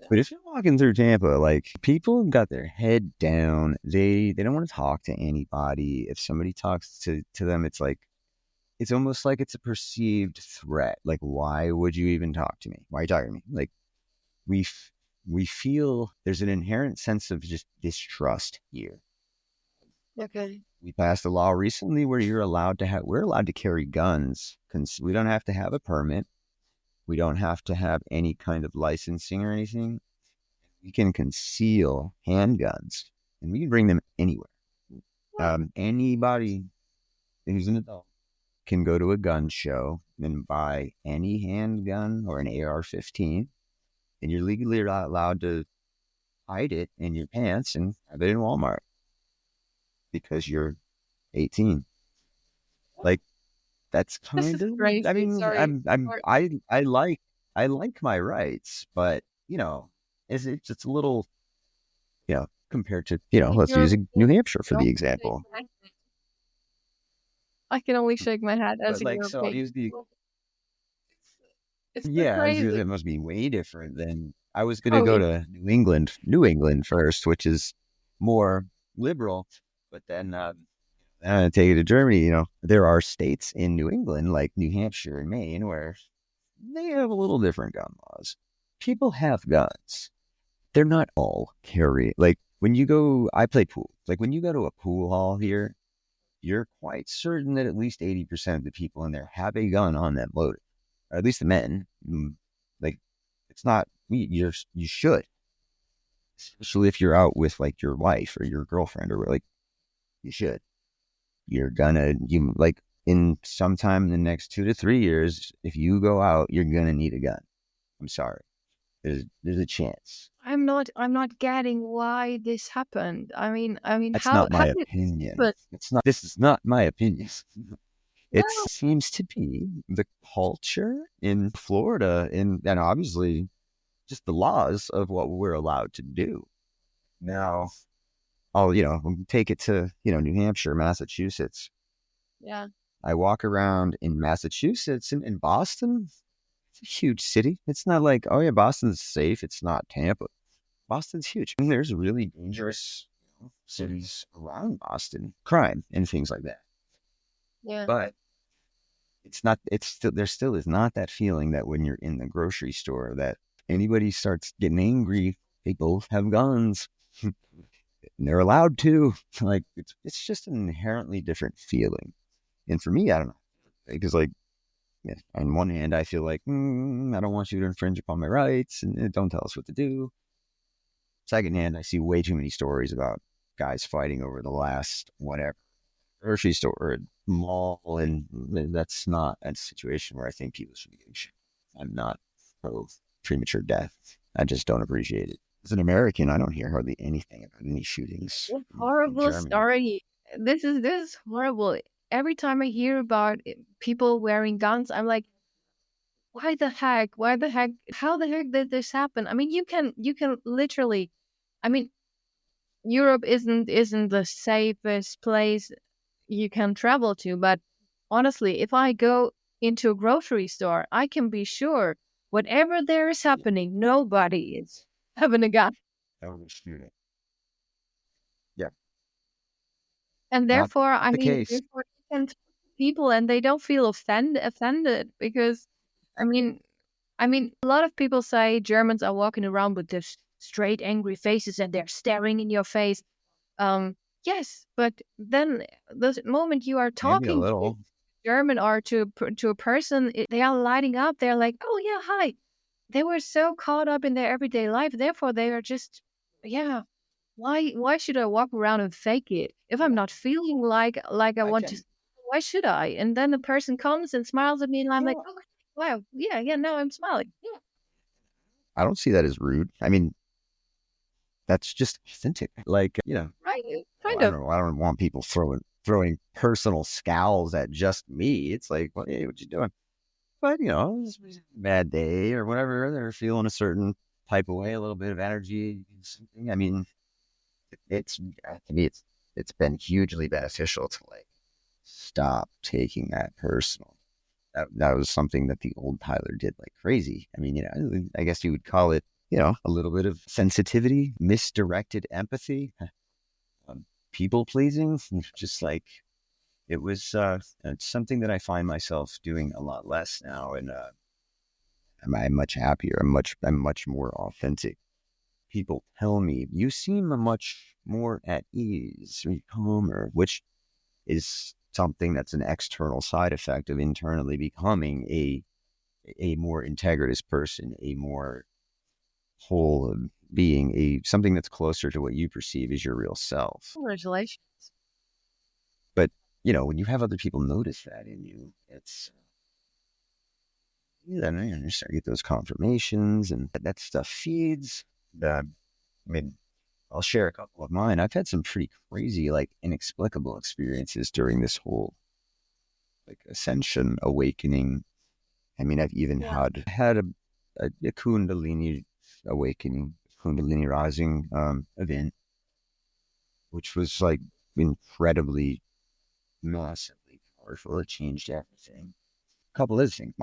But if you're walking through Tampa, like people have got their head down. They don't want to talk to anybody. If somebody talks to them, it's like it's almost like it's a perceived threat. Like, why would you even talk to me? Why are you talking to me? Like we feel there's an inherent sense of just distrust here. Okay. We passed a law recently where we're allowed to carry guns. We don't have to have a permit. We don't have to have any kind of licensing or anything. We can conceal handguns, and we can bring them anywhere. Anybody who's an adult can go to a gun show and buy any handgun or an AR-15, and you're legally allowed to hide it in your pants and have it in Walmart because you're 18. Like that's This kind is of. crazy. I mean, Sorry. I like my rights, but it's a little, compared to let's use New Hampshire for the example. I can only shake my head as But a like, so I'll European. use the It's so yeah, crazy. it must be way different than I was going to Oh, go yeah. to New England first, which is more liberal, but then take it to Germany. There are states in New England like New Hampshire and Maine where they have a little different gun laws. People have guns. They're not all carry. Like when you go, I play pool. Like when you go to a pool hall here, you're quite certain that at least 80% of the people in there have a gun on them loaded, or at least the men. Like it's not, you should, especially if you're out with like your wife or your girlfriend, or like you should. You like in sometime in the next 2 to 3 years, if you go out, you're gonna need a gun. I'm sorry. There's a chance. I'm not getting why this happened. I mean, That's how not my did it opinion. happen? This is not my opinion. No. It seems to be the culture in Florida, and obviously just the laws of what we're allowed to do. Now, I'll take it to New Hampshire, Massachusetts. Yeah. I walk around in Massachusetts and in Boston. It's a huge city. It's not like, oh yeah, Boston's safe. It's not Tampa. Boston's huge. And there's really dangerous cities around Boston, crime and things like that. Yeah. But there still is not that feeling that when you're in the grocery store that anybody starts getting angry, they both have guns. And they're allowed to. Like it's just an inherently different feeling. And for me, I don't know. Because on one hand, I feel like, I don't want you to infringe upon my rights and don't tell us what to do. Second hand, I see way too many stories about guys fighting over the last whatever grocery store or mall, and that's not a situation where I think people should be getting shot. I'm not pro premature death. I just don't appreciate it. As an American, I don't hear hardly anything about any shootings in Horrible Germany. story. This is horrible. Every time I hear about people wearing guns, I'm like, why the heck? Why the heck? How the heck did this happen? I mean, you can literally. I mean, Europe isn't the safest place you can travel to, but honestly, if I go into a grocery store, I can be sure whatever there is happening, nobody is having a gun. Oh, shooting. Yeah, And not therefore, I the mean, case. therefore you can talk to people and they don't feel offended because, I mean, a lot of people say Germans are walking around with this straight, angry faces and they're staring in your face. Um, yes, but then the moment you are Maybe a talking to little. German or to a person, they are lighting up. They're like, "Oh yeah, hi." They were so caught up in their everyday life, therefore they are just, yeah. Why should I walk around and fake it if I'm Yeah, not feeling like I I want to? can. Why should I? And then the person comes and smiles at me, and I'm like, Well, okay, wow, yeah, yeah. Now I'm smiling. Yeah, I don't see that as rude. I mean, that's just authentic. Like, right, oh, kind I of. don't know. I don't want people throwing personal scowls at just me. It's like, well, hey, what you doing? But it's a bad day or whatever. They're feeling a certain type of way, a little bit of energy, something. I mean, it's to me, it's been hugely beneficial to like stop taking that personal. That was something that the old Tyler did like crazy. I mean, I guess you would call it, a little bit of sensitivity, misdirected empathy, people pleasing, just like it was. It's something that I find myself doing a lot less now, and I'm much happier. I'm much more authentic. People tell me you seem much more at ease, or calmer, which is something that's an external side effect of internally becoming a more integritous person, a more whole being, a something that's closer to what you perceive as your real self. Congratulations. But when you have other people notice that in you, it's then you start to get those confirmations, and that stuff feeds. I mean, I'll share a couple of mine. I've had some pretty crazy, like inexplicable experiences during this whole like ascension awakening. I mean, I've even Yeah. had a Kundalini awakening, Kundalini rising event, which was like incredibly, massively powerful. It changed everything. A couple other things.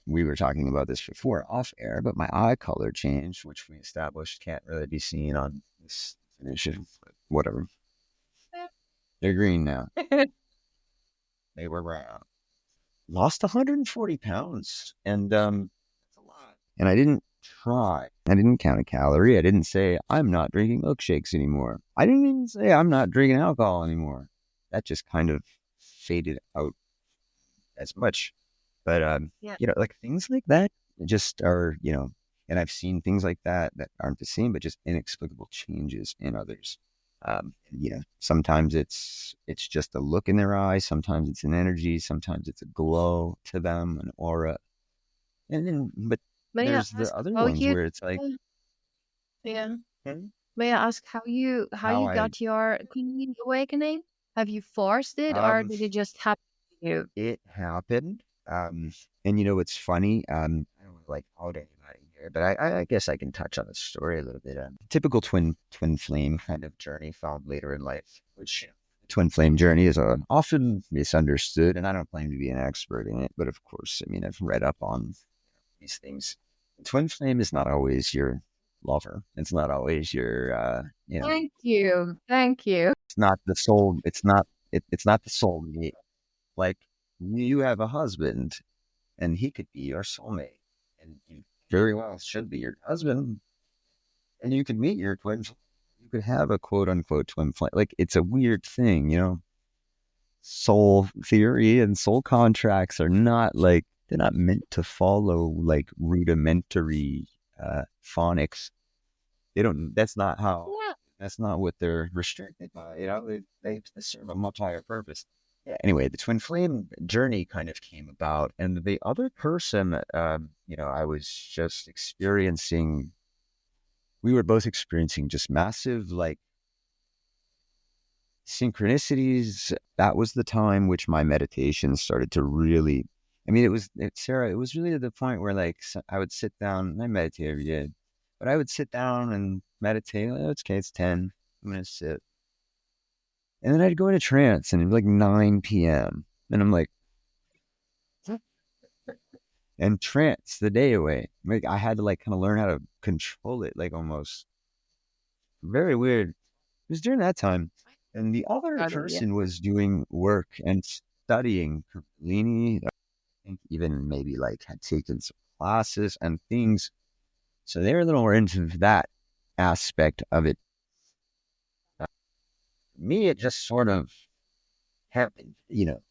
We were talking about this before off air, but my eye color changed, which we established can't really be seen on this definition. But whatever. They're green now. They were brown. Lost 140 pounds, and that's a lot. And I didn't try. I didn't count a calorie. I didn't say I'm not drinking milkshakes anymore. I didn't even say I'm not drinking alcohol anymore. That just kind of faded out as much. But Yeah. like things like that just are, and I've seen things like that aren't the same, but just inexplicable changes in others. Sometimes it's just a look in their eyes, sometimes it's an energy, sometimes it's a glow to them, an aura. And then but May I there's the ask other how ones you? where it's like, Yeah. hmm, May I ask how how you I got your Kundalini awakening? Have you forced it, or um did it just happen to you? it happened. And it's funny. I don't like out anybody here, but I guess I can touch on the story a little bit. Typical twin flame kind of journey found later in life, which twin flame journey is often misunderstood, and I don't claim to be an expert in it, but of course, I mean, I've read up on these things. Twin flame is not always your lover. It's not always your, Thank you. Thank you. it's not the soul. It's not the soul mate. Like you have a husband and he could be your soulmate, and you very well should be your husband, and you could meet your twin. You could have a quote unquote twin flame. Like it's a weird thing, Soul theory and soul contracts are not like they're not meant to follow like rudimentary phonics. They don't. That's not how. Yeah. That's not what they're restricted by. They serve a much higher purpose. Yeah. Anyway, the twin flame journey kind of came about, and the other person, I was just experiencing we were both experiencing just massive like synchronicities. That was the time which my meditation started to really, I mean, Sarah, it was really to the point where like I would sit down and I meditate every day, but I would sit down and meditate. Oh, it's okay, it's 10. I'm going to sit. And then I'd go into trance and it'd be like 9 p.m. And I'm like, and trance the day away. Like I had to like kind of learn how to control it, like almost very weird. It was during that time. And the other Yeah. person was doing work and studying Kundalini. I think even maybe like had taken some classes and things. So they were a little more into that aspect of it. Me, it just sort of happened,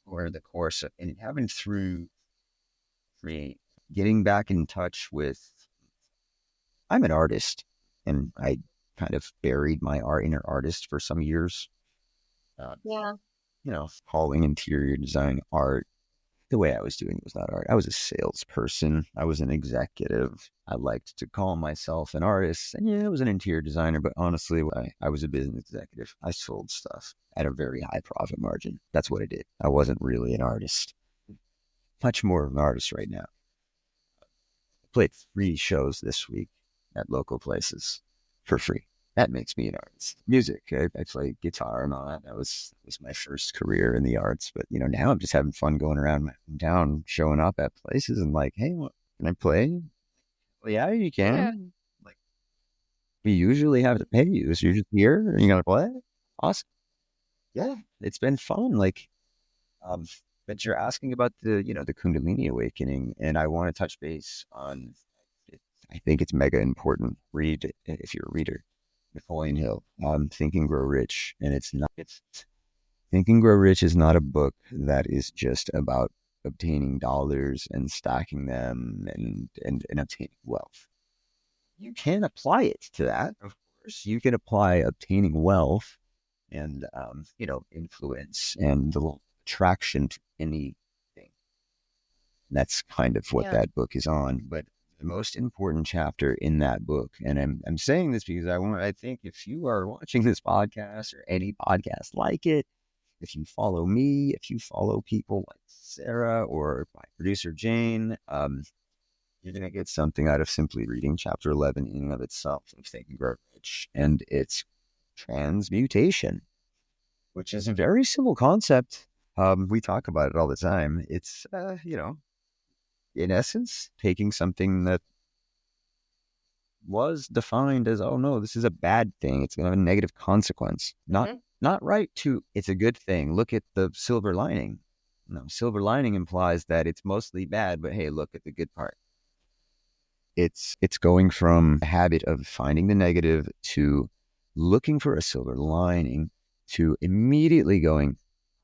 over the course of, and it happened through getting back in touch with, I'm an artist and I kind of buried my inner artist for some years. Yeah. Calling interior design art. The way I was doing it was not art. I was a salesperson. I was an executive. I liked to call myself an artist. And yeah, I was an interior designer, but honestly, I was a business executive. I sold stuff at a very high profit margin. That's what I did. I wasn't really an artist. Much more of an artist right now. I played 3 shows this week at local places for free. That makes me an artist. Music, I play guitar and all that. That was my first career in the arts. But now I'm just having fun going around my hometown, showing up at places and like, hey, can I play? Well, yeah, you Yeah. can. Like, we usually have to pay you, so you're just here and you gotta play. Awesome. Yeah, it's been fun. Like, but you're asking about the Kundalini awakening, and I want to touch base on it. I think it's mega important. Read if you're a reader. Napoleon Hill, Think and Grow Rich. And it's Think and Grow Rich is not a book that is just about obtaining dollars and stacking them and obtaining wealth. You can apply it to that, of course. You can apply obtaining wealth and, influence and the attraction to anything. That's kind of what that book is on. But the most important chapter in that book, and I'm saying this because I think if you are watching this podcast or any podcast like it, if you follow me, if you follow people like Sarah or my producer Jane, you're going to get something out of simply reading chapter 11 in and of itself of Think and Grow Rich. And it's transmutation, which is a very simple concept. We talk about it all the time. It's, in essence, taking something that was defined as, oh no, this is a bad thing. It's going to have a negative consequence. Not right to, it's a good thing. Look at the silver lining. No, silver lining implies that it's mostly bad, but hey, look at the good part. It's going from a habit of finding the negative to looking for a silver lining to immediately going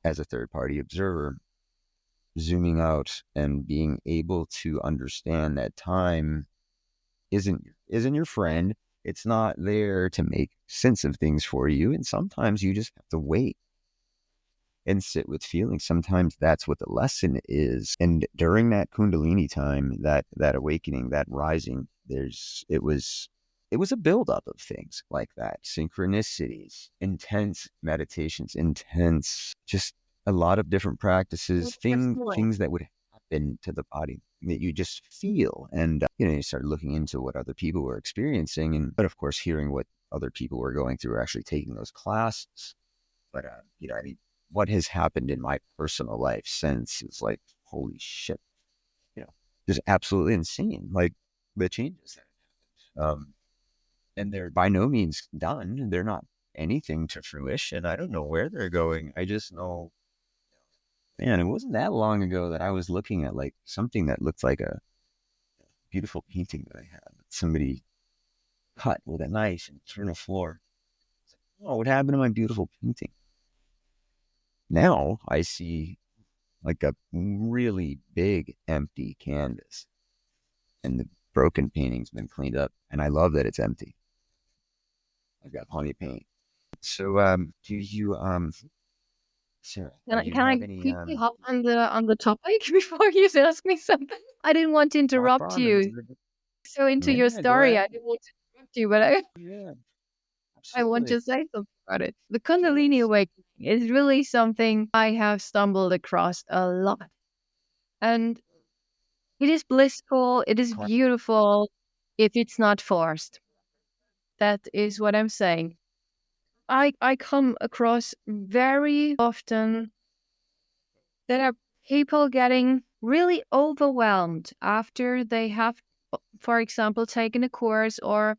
as a third party observer, zooming out and being able to understand that time isn't your friend. It's not there to make sense of things for you. And sometimes you just have to wait and sit with feelings. Sometimes that's what the lesson is. And during that Kundalini time, that awakening, that rising, it was a buildup of things like that. Synchronicities, intense meditations, just a lot of different practices, things that would happen to the body that you just feel. And, you start looking into what other people were experiencing. But of course, hearing what other people were going through or actually taking those classes. But, I mean, what has happened in my personal life since is like, holy shit, just absolutely insane. Like the changes that happened. And they're by no means done. They're not anything to fruition. I don't know where they're going. I just know, man, it wasn't that long ago that I was looking at like something that looked like a beautiful painting that I had that somebody cut with a knife and turned the floor. Oh, what happened to my beautiful painting? Now I see like a really big empty canvas and the broken painting's been cleaned up. And I love that it's empty. I've got plenty of paint. So, do you, Sarah, do you Can I have any, quickly hop on the topic before you ask me something? I didn't want to hop interrupt on and you. So into yeah, your go story, ahead. I didn't want to you, but Yeah, I want absolutely. to say something about it. The Kundalini Yes. awakening is really something I have stumbled across a lot. And it is blissful, it is beautiful if it's not forced. That is what I'm saying. I come across very often that are people getting really overwhelmed after they have, for example, taken a course or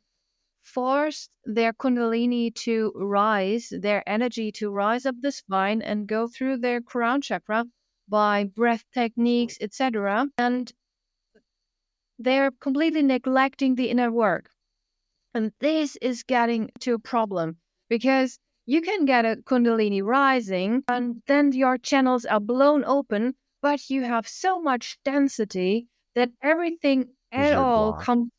forced their Kundalini to rise, their energy to rise up the spine and go through their crown chakra by breath techniques, etc. And they're completely neglecting the inner work. And this is getting to a problem because you can get a Kundalini rising and then your channels are blown open, but you have so much density that everything Because at you're all blocked. comes.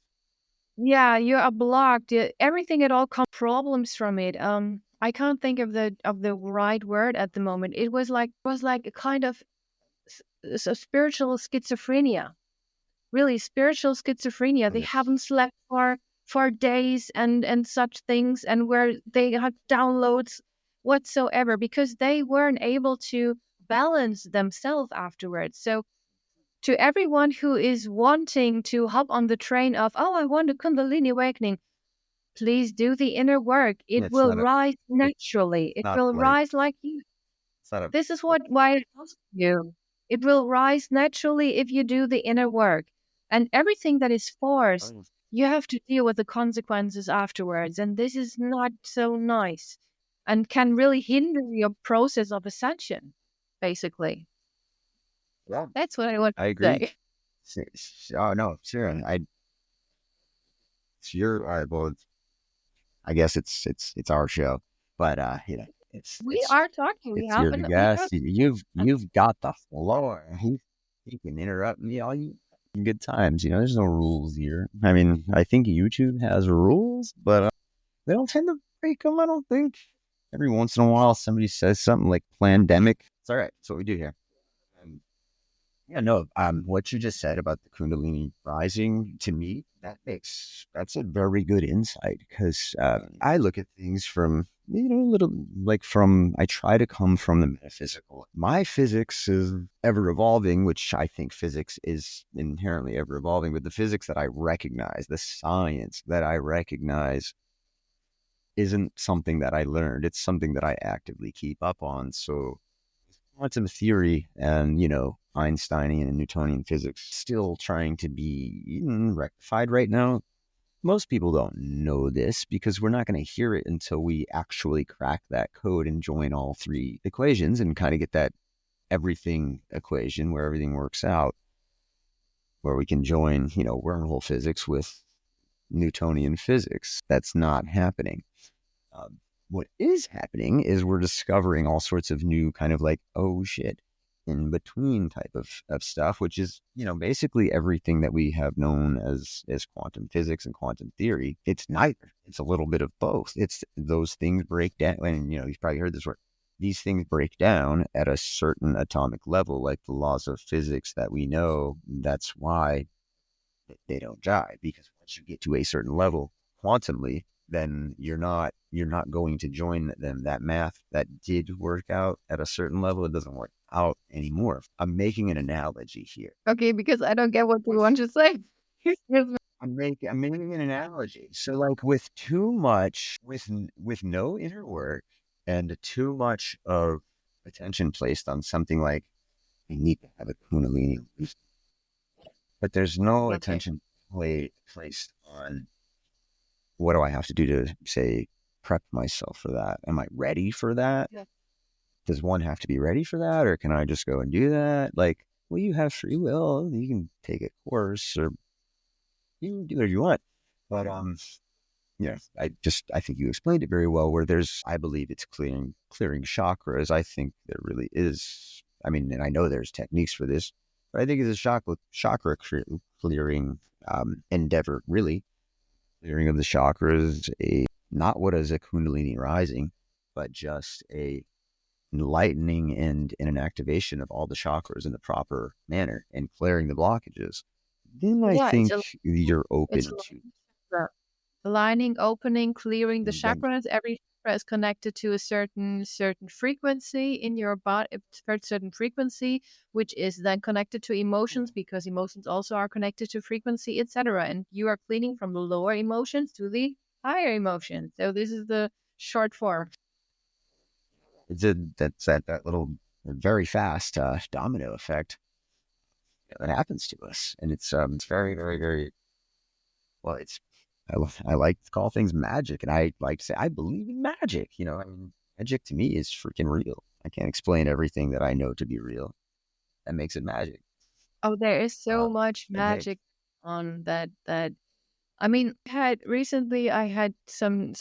Yeah, you are blocked. Everything at all comes problems from it. I can't think of the right word at the moment. It was like a kind of a spiritual schizophrenia, really spiritual schizophrenia. They Yes. haven't slept for days and such things, and where they had downloads whatsoever because they weren't able to balance themselves afterwards. So to everyone who is wanting to hop on the train of, oh, I want a Kundalini awakening, please do the inner work. Yeah, It will rise it's naturally. It not will like, rise like you. it's not a, This is like, why I ask you. It will rise naturally if you do the inner work. And everything that is forced, oh, you have to deal with the consequences afterwards. And this is not so nice and can really hinder your process of ascension, basically. yeah, That's what I want I to agree. say. Oh no, sure. It's your, all right, well, I guess it's our show, but it's We it's are talking. We it's your haven't. We guest. have. You've got the floor. He can interrupt me all you good times. There's no rules here. I mean, I think YouTube has rules, but they don't tend to break them. I don't think. Every once in a while, somebody says something like "pandemic." It's all right. That's what we do here. Um, yeah, no. What you just said about the Kundalini rising, to me, that's a very good insight because I look at things from a little like from I try to come from the metaphysical. My physics is ever evolving, which I think physics is inherently ever evolving. But the physics that I recognize, the science that I recognize, isn't something that I learned. It's something that I actively keep up on. So quantum theory and, Einsteinian and Newtonian physics still trying to be rectified right now. Most people don't know this because we're not going to hear it until we actually crack that code and join all three equations and kind of get that everything equation where everything works out, where we can join, wormhole physics with Newtonian physics. That's not happening. Um, what is happening is we're discovering all sorts of new kind of like, oh shit, in between type of stuff, which is, basically everything that we have known as quantum physics and quantum theory. It's neither. It's a little bit of both. It's those things break down. And, you've probably heard this word. These things break down at a certain atomic level, like the laws of physics that we know. That's why they don't jive, because once you get to a certain level quantumly, then you're not going to join them. That math that did work out at a certain level, it doesn't work out anymore. I'm making an analogy here. Okay, because I don't get what you want to say. I'm making an analogy. So like with too much, with no inner work and too much of attention placed on something like I need to have a Kundalini, but there's no Okay. attention placed on what do I have to do to say prep myself for that? Am I ready for that? Yeah. Does one have to be ready for that, or can I just go and do that? Like, well, you have free will. You can take a course, or you can do whatever you want. But I think you explained it very well. Where I believe it's clearing chakras. I think there really is. I mean, and I know there's techniques for this, but I think it's a chakra clearing endeavor, really. Clearing of the chakras, not what is a Kundalini rising, but just a enlightening and an activation of all the chakras in the proper manner and clearing the blockages. Then I Yeah, think you're it's open a to. lot. aligning, opening, clearing the And then, chakras. Every chakra is connected to a certain frequency in your body, a certain frequency, which is then connected to emotions because emotions also are connected to frequency, etc. And you are cleaning from the lower emotions to the higher emotions. So this is the short form. that's that little very fast domino effect that happens to us, and it's very, very, very well. I like to call things magic, and I like to say I believe in magic. I mean, magic to me is freaking real. I can't explain everything that I know to be real. That makes it magic. Oh, there is so Uh, much and hey, magic on that. I mean, I had some.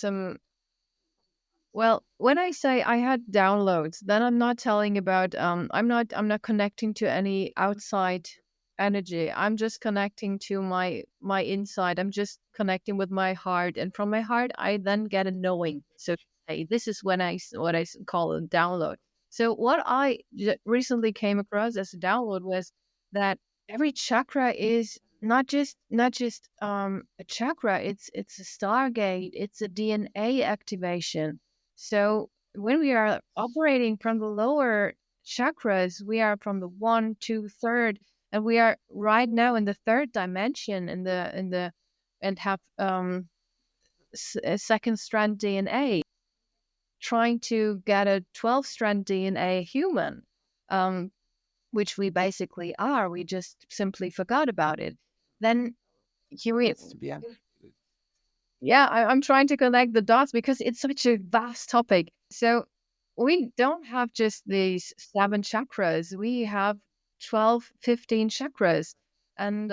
Well, when I say I had downloads, then I'm not telling about I'm not connecting to any outside energy. I'm just connecting to my inside. I'm just connecting with my heart, and from my heart I then get a knowing. So to say, this is when call a download. So what I recently came across as a download was that every chakra is not just a chakra, it's a stargate, it's a DNA activation. So when we are operating from the lower chakras, we are from the one, two, third, and we are right now in the third dimension and have a second strand DNA, trying to get a 12-strand DNA human, um, which we basically are. We just simply forgot about it. Then here we yeah, Yeah, I'm trying to connect the dots because it's such a vast topic. So we don't have just these seven chakras. We have 12, 15 chakras. And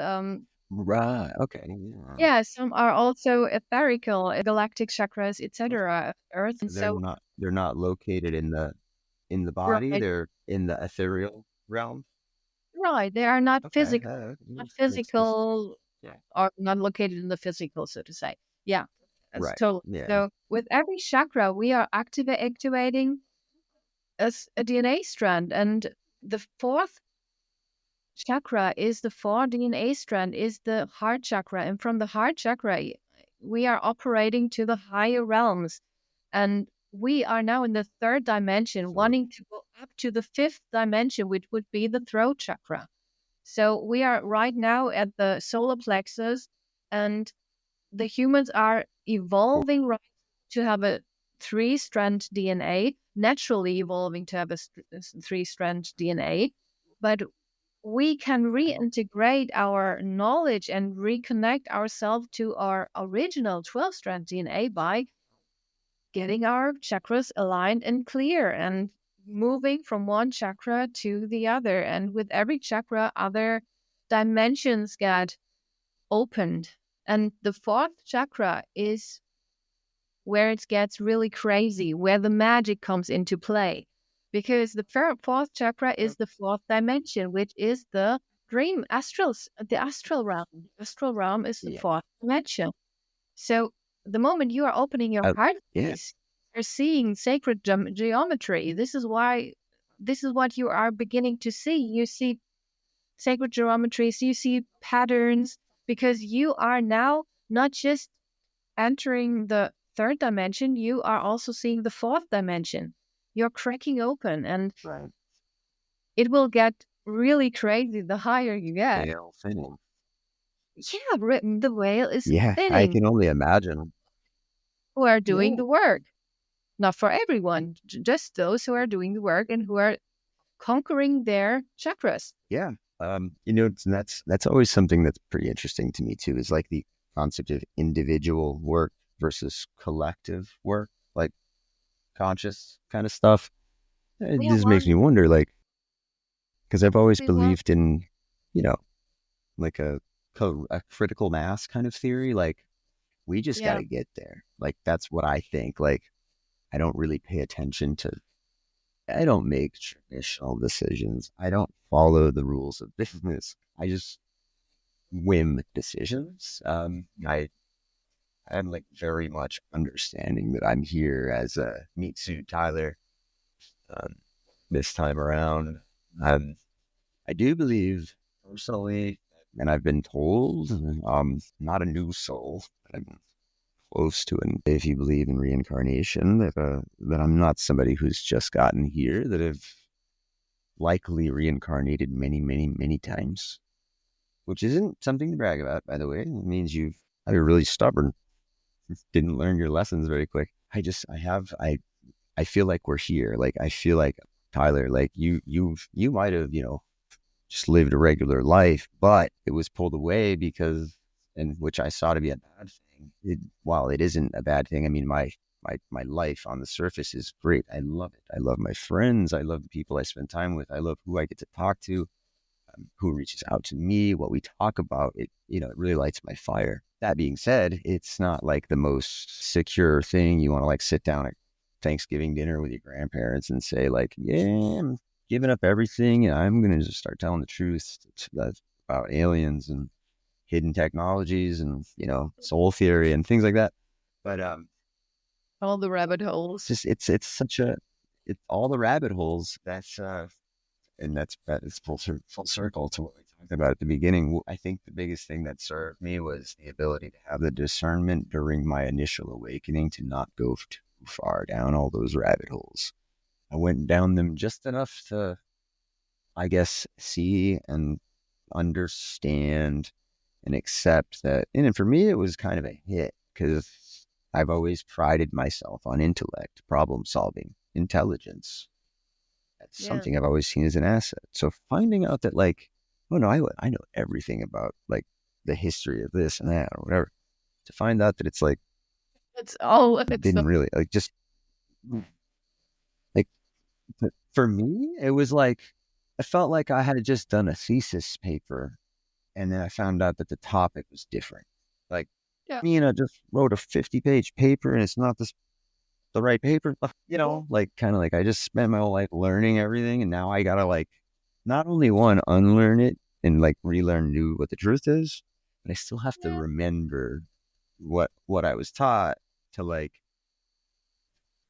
right. Okay. Yeah. yeah, some are also etherical, galactic chakras, etc. Earth. And They're so, not they're not located in the body. right, They're in the ethereal realm. right. They are not Okay. physical, not Makes sense. physical, Yeah. or not located in the physical, so to say. Yeah, that's Right. totally. Yeah. So with every chakra, we are activating as a DNA strand. And the fourth chakra is the fourth DNA strand, is the heart chakra. And from the heart chakra, we are operating to the higher realms. And we are now in the third dimension, Absolutely. wanting to go up to the fifth dimension, which would be the throat chakra. So we are right now at the solar plexus, and the humans are Cool. evolving right to have a three-strand DNA, naturally evolving to have a three-strand DNA, but we can reintegrate our knowledge and reconnect ourselves to our original 12-strand DNA by getting our chakras aligned and clear and moving from one chakra to the other. And with every chakra, other dimensions get opened. And the fourth chakra is where it gets really crazy, where the magic comes into play. Because the fourth chakra is the fourth dimension, which is the astral realm. The astral realm is the Yeah. fourth dimension. So the moment you are opening your I, heart yeah. space, you're seeing sacred geometry. This is what you are beginning to see. You see sacred geometries, you see patterns, because you are now not just entering the third dimension, you are also seeing the fourth dimension. You're cracking open, and Right. it will get really crazy the higher you get. Pale thinning. Yeah, the whale is Yeah. I thinning. can only imagine. Who are doing Yeah. the work? Not for everyone, just those who are doing the work and who are conquering their chakras. Yeah. That's always something that's pretty interesting to me too, is like the concept of individual work versus collective work, like conscious kind of stuff. It We are just makes me one. wonder, like, because I've always We love. believed in, you know, like a critical mass kind of theory. Like, we just got Yeah, to get there. Like, that's what I think. Like, I don't really pay attention to, I don't make traditional decisions. I don't follow the rules of business. I just whim decisions. I'm like very much understanding that I'm here as a meat suit Tyler um, this time around. I do believe personally, and I've been told, not a new soul. I'm close to it. If you believe in reincarnation, that I'm not somebody who's just gotten here, that have likely reincarnated many, many, many times, which isn't something to brag about, by the way. It means you're really stubborn, didn't learn your lessons very quick. I feel like we're here. Like, I feel like, Tyler, like you might have, just lived a regular life, but it was pulled away because, and which I saw to be a bad thing. While it isn't a bad thing, I mean, my life on the surface is great. I love it. I love my friends. I love the people I spend time with. I love who I get to talk to, who reaches out to me, what we talk about. It really lights my fire. That being said, it's not like the most secure thing. You want to like sit down at Thanksgiving dinner with your grandparents and say like, yeah, I'm giving up everything and I'm going to just start telling the truth about aliens and hidden technologies and, soul theory and things like that. But, all the rabbit holes. It's all the rabbit holes. It's full circle to what we talked about at the beginning. I think the biggest thing that served me was the ability to have the discernment during my initial awakening to not go too far down all those rabbit holes. I went down them just enough to, I guess, see and understand and accept that. And for me, it was kind of a hit because I've always prided myself on intellect, problem solving, intelligence. That's something I've always seen as an asset. So finding out that like, oh no, I know everything about like the history of this and that or whatever. To find out that it's like, didn't really like just like, for me, it was like, I felt like I had just done a thesis paper and then I found out that the topic was different. Like, just wrote a 50-page paper and it's not the right paper, like kind of like I just spent my whole life learning everything. And now I got to like, not only one, unlearn it and like relearn what the truth is, but I still have to remember what I was taught to like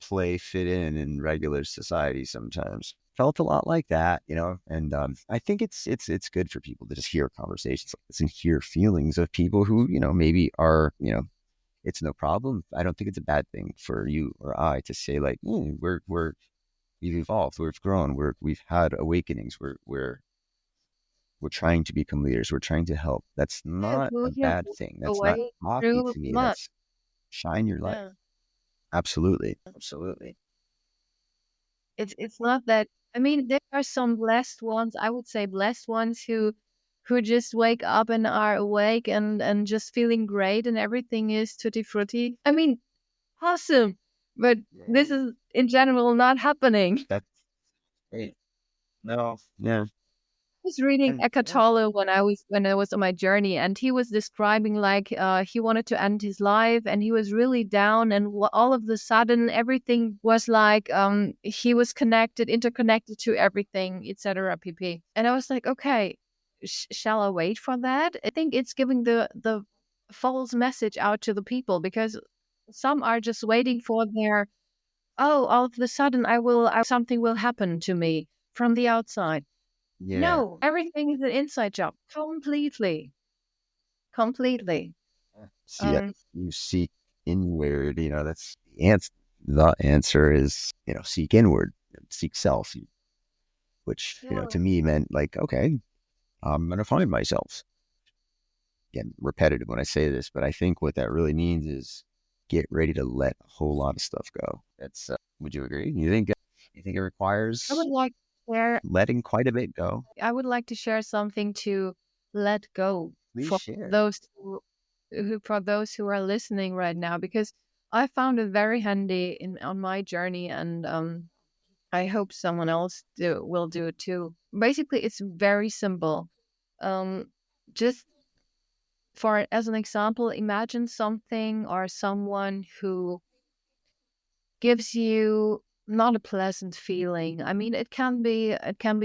fit in regular society. Sometimes felt a lot like that, and I think it's good for people to just hear conversations like this and hear feelings of people who, maybe are, it's no problem. I don't think it's a bad thing for you or I to say like, we've evolved, we've grown, we've had awakenings, we're trying to become leaders, we're trying to help. That's not a bad thing. That's not cocky to me. That's shine your light. Absolutely. It's not that. I mean, there are some blessed ones. I would say blessed ones who just wake up and are awake and just feeling great and everything is tutti frutti. I mean, awesome. But this is in general not happening. That's great. No. Yeah. I was reading Eckhart Tolle when I was on my journey, and he was describing like he wanted to end his life, and he was really down, and all of a sudden everything was like he was interconnected to everything, etc. pp. And I was like, okay, shall I wait for that? I think it's giving the false message out to the people because some are just waiting for their all of a sudden something will happen to me from the outside. Yeah. No, everything is an inside job. Completely. You seek inward, that's the answer. The answer is, seek inward, seek self, which, to me meant like, okay, I'm going to find myself. Again, repetitive when I say this, but I think what that really means is get ready to let a whole lot of stuff go. That's, would you agree? You think it requires I would like letting quite a bit go? I would like to share something to let go. Please for share. For those who are listening right now, because I found it very handy on my journey, and I hope someone else will do it too. Basically, it's very simple. Just as an example, imagine something or someone who gives you not a pleasant feeling. I mean, it can be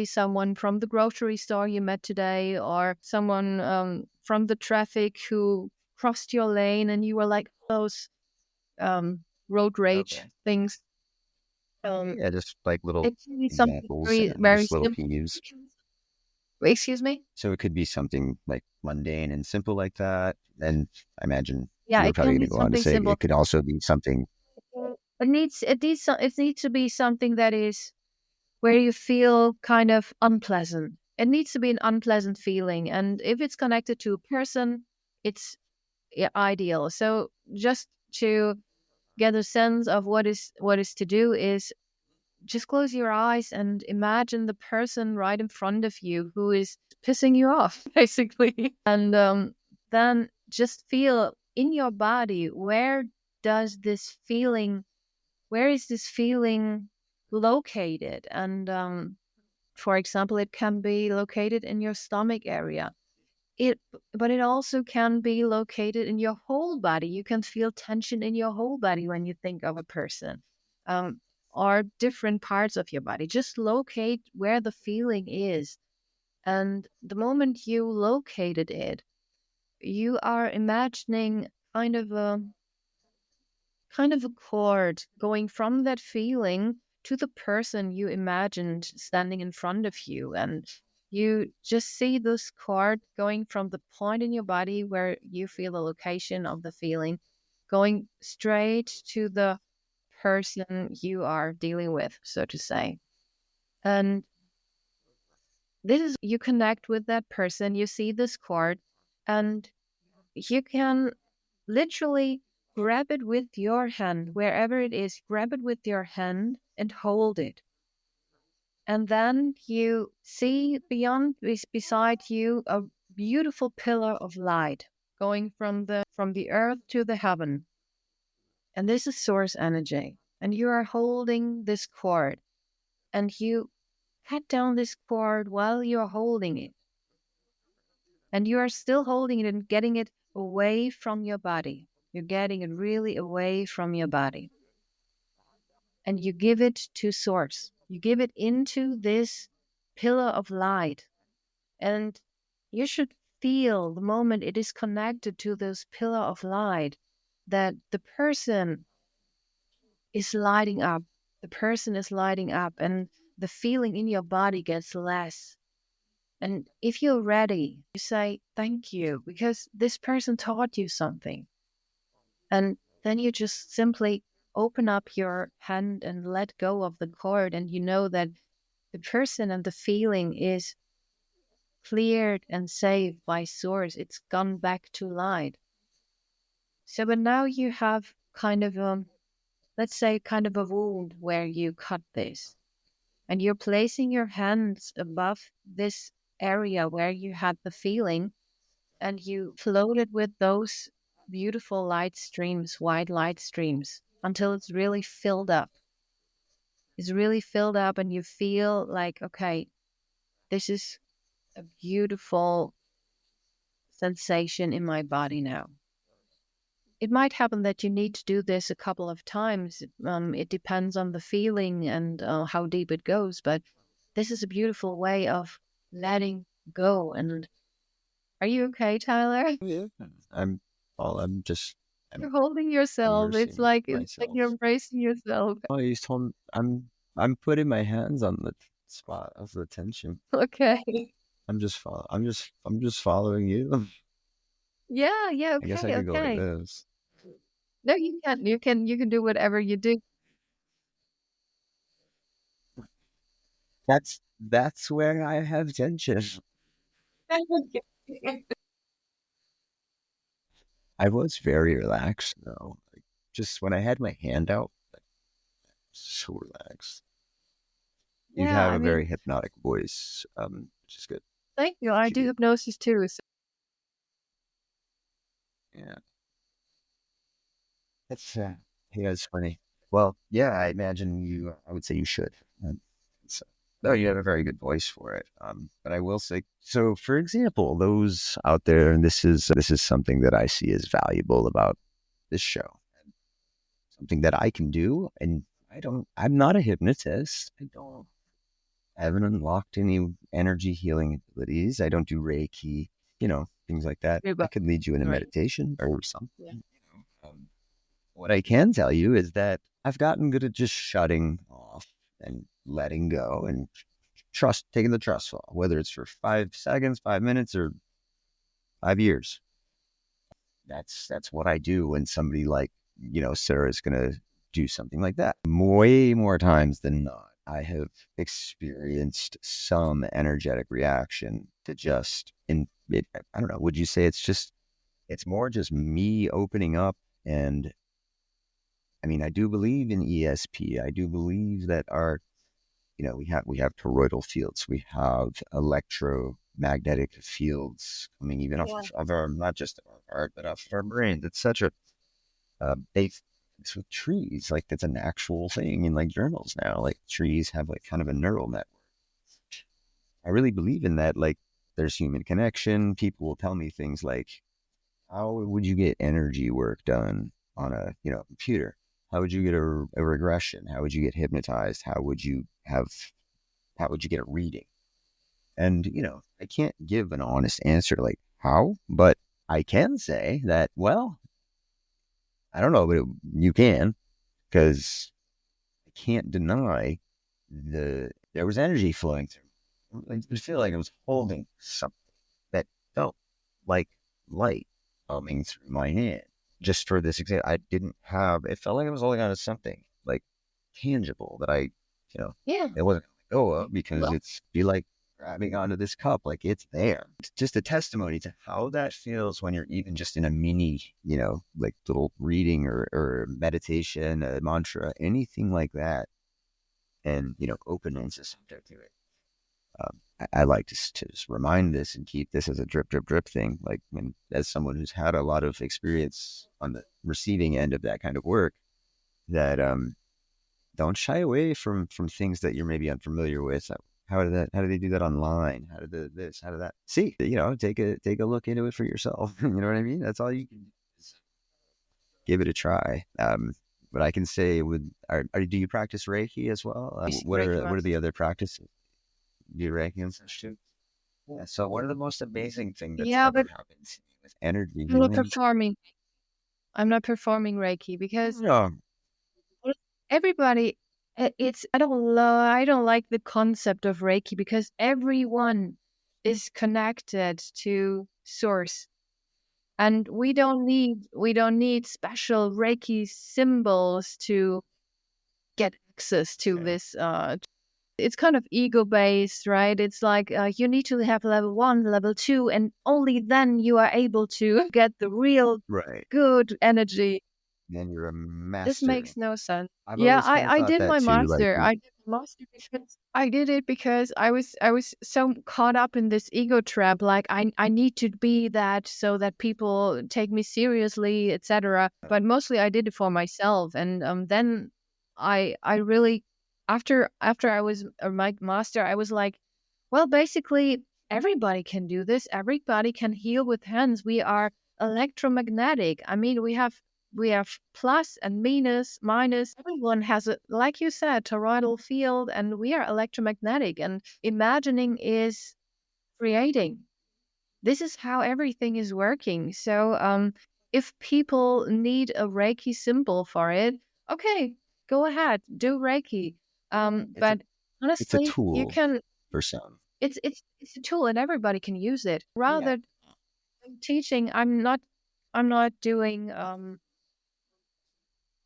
someone from the grocery store you met today, or someone from the traffic who crossed your lane, and you were like those road rage things. Just like little It can be something examples, very, very just little simple. peeves. Excuse me? So it could be something like mundane and simple like that. And I imagine Yeah, you were it probably can going be to go on to something say simple. it could also be something. It needs to be something that is where you feel kind of unpleasant. It needs to be an unpleasant feeling. And if it's connected to a person, it's ideal. So just to get a sense of what is to do is just close your eyes and imagine the person right in front of you who is pissing you off, basically. And then just feel in your body, does this feeling, where is this feeling located? And for example, it can be located in your stomach area. It, but it also can be located in your whole body. You can feel tension in your whole body when you think of a person, or different parts of your body. Just locate where the feeling is, and the moment you located it, you are imagining kind of a cord going from that feeling to the person you imagined standing in front of you. And you just see this cord going from the point in your body where you feel the location of the feeling, going straight to the person you are dealing with, so to say. And this is, you connect with that person, you see this cord, and you can literally grab it with your hand, wherever it is, grab it with your hand and hold it. And then you see beside you a beautiful pillar of light going from the earth to the heaven. And this is source energy. And you are holding this cord, and you pat down this cord while you're holding it. And you are still holding it and getting it away from your body. You're getting it really away from your body. And you give it to source. You give it into this pillar of light. And you should feel the moment it is connected to this pillar of light that the person is lighting up. The person is lighting up, and the feeling in your body gets less. And if you're ready, you say, thank you, because this person taught you something. And then you just simply open up your hand and let go of the cord. And you know that the person and the feeling is cleared and saved by source. It's gone back to light. So, but now you have kind of let's say, kind of a wound where you cut this. And you're placing your hands above this area where you had the feeling, and you float it with those beautiful light streams, white light streams, until it's really filled up. It's really filled up, and you feel like, okay, this is a beautiful sensation in my body now. It might happen that you need to do this a couple of times. It depends on the feeling and how deep it goes, but this is a beautiful way of letting go. And are you okay, Tyler? Yeah. I'm I'm just You're I'm holding yourself. immersing It's like myself. you're embracing yourself. Oh, you told I'm putting my hands on the spot of the tension. Okay. I'm just following you. Yeah, yeah, I guess I okay, could go like okay. this. No, you can do whatever you do. That's where I have tension. I was very relaxed though. Like, just when I had my hand out, like, so relaxed. You Yeah, have I a mean, very hypnotic voice, which is good. thank you. I You do do. hypnosis too. So Yeah. That's yeah, it's funny. Well, yeah, I imagine you. I would say you should. So, no, you have a very good voice for it. But I will say, so for example, those out there, and this is something that I see as valuable about this show, something that I can do, and I'm not a hypnotist. I haven't unlocked any energy healing abilities. I don't do Reiki, things like that. I everybody, could lead you in a right? meditation or something. Yeah. What I can tell you is that I've gotten good at just shutting off and letting go and taking the trust fall, whether it's for 5 seconds, 5 minutes, or 5 years. That's what I do when somebody like, Sarah is going to do something like that. Way more times than not, I have experienced some energetic reaction to I don't know, would you say it's more just me opening up? And I mean, I do believe in ESP. I do believe that we have toroidal fields, we have electromagnetic fields coming even off of our, not just our heart, but off of our brains, etc. It's with trees, like that's an actual thing in like journals now. Like trees have like kind of a neural network. I really believe in that. Like there's human connection. People will tell me things like, how would you get energy work done on a computer? How would you get a regression? How would you get hypnotized? How would you get a reading? And, I can't give an honest answer like how, but I can say that, well, I don't know, but you can, because I can't deny there was energy flowing through. I just feel like I was holding something that felt like light coming through my hand. Just for this example, it felt like I was holding on to something like tangible that it wasn't going to go up, because it's be like grabbing onto this cup, like it's there. It's just a testimony to how that feels when you're even just in a mini, like little reading or meditation, a mantra, anything like that. And, open and receptive to it. I like to just remind this and keep this as a drip, drip, drip thing. Like, as someone who's had a lot of experience on the receiving end of that kind of work, that don't shy away from things that you're maybe unfamiliar with. How do they do that online? How did this? How did that? See, take a look into it for yourself. You know what I mean? That's all you can do. Give it a try. But I can say, do you practice Reiki as well? What are the other practices? Do you Reiki and such too? Yeah. So what are the most amazing things that's ever happened to you with energy healing? I'm not performing Reiki because No. everybody. I don't like the concept of Reiki, because everyone is connected to source. And we don't need special Reiki symbols to get access to this. It's kind of ego based, right? It's like you need to have level 1, level 2, and only then you are able to get the real good energy. Then you're a master. This makes no sense. I did my master. I did my master because I did it because I was so caught up in this ego trap. Like I need to be that so that people take me seriously, etc. But mostly I did it for myself, and then I really after I was my master, I was like, well, basically everybody can do this. Everybody can heal with hands. We are electromagnetic. I mean, we have plus and minus. Everyone has a, like you said, toroidal field, and we are electromagnetic. And imagining is creating. This is how everything is working. So, if people need a Reiki symbol for it, okay, go ahead, do Reiki. But honestly, it's a tool you can. for some. It's a tool, and everybody can use it. Rather, teaching. I'm not doing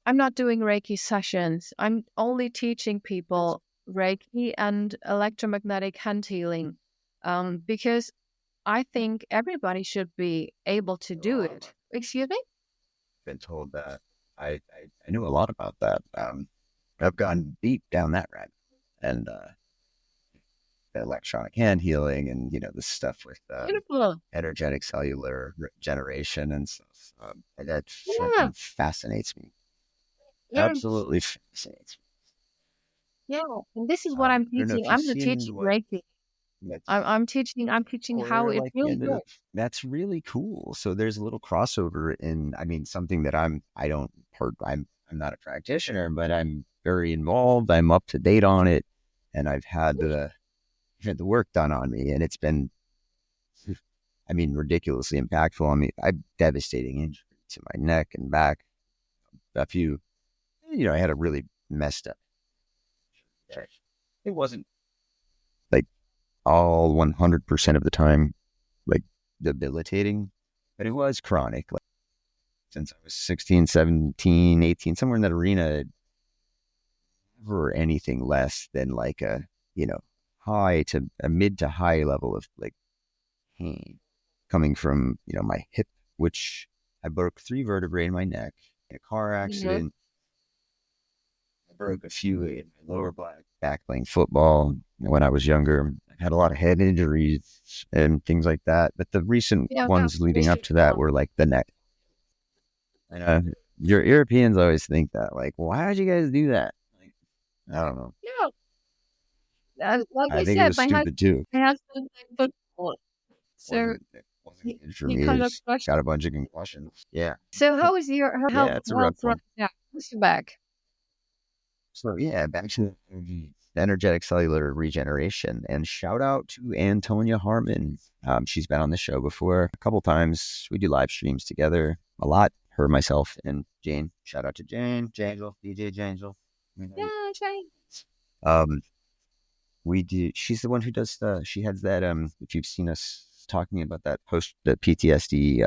Reiki sessions. I'm only teaching people Reiki and electromagnetic hand healing, because I think everybody should be able to do it. Excuse me? Been told that. I knew a lot about that. I've gone deep down that rabbit, and electronic hand healing, and the stuff with energetic cellular regeneration and stuff. That fascinates me. Absolutely fascinates me. Yeah, and this is what I'm teaching. I'm the teaching Reiki. I'm teaching how it really works. That's really cool. So there's a little crossover in, something that I'm not a practitioner, but I'm very involved. I'm up to date on it, and I've had the work done on me, and it's been, ridiculously impactful. I have devastating injury to my neck and back. A few, I had a really messed up. It wasn't like all 100% of the time, like debilitating, but it was chronic. Like since I was 16, 17, 18, somewhere in that arena, never anything less than like a, high to a mid to high level of like pain coming from, my hip, which I broke 3 vertebrae in my neck in a car Mhm. accident. I broke a few in my lower back playing football when I was younger. I had a lot of head injuries and things like that. But the recent Yeah, ones leading up appreciate to that that. were like the neck. And your Europeans always think that, like, why would you guys do that? Like, I don't know. Yeah, like I I think it said, was stupid too. my husband played football, so It wasn't good for he me. I kind of just crushed. got a bunch of concussions. Yeah. So how is your Yeah, it's a rough health right one. now? How's your back? So yeah, back to the energetic cellular regeneration, and shout out to Antonia Harmon. She's been on the show before a couple times. We do live streams together a lot. Her, myself, and Jane. Shout out to Jane, Jangel, DJ Jangel. Yeah, Jane. Um, we do. She's the one who does the. She has that. If you've seen us talking about that the PTSD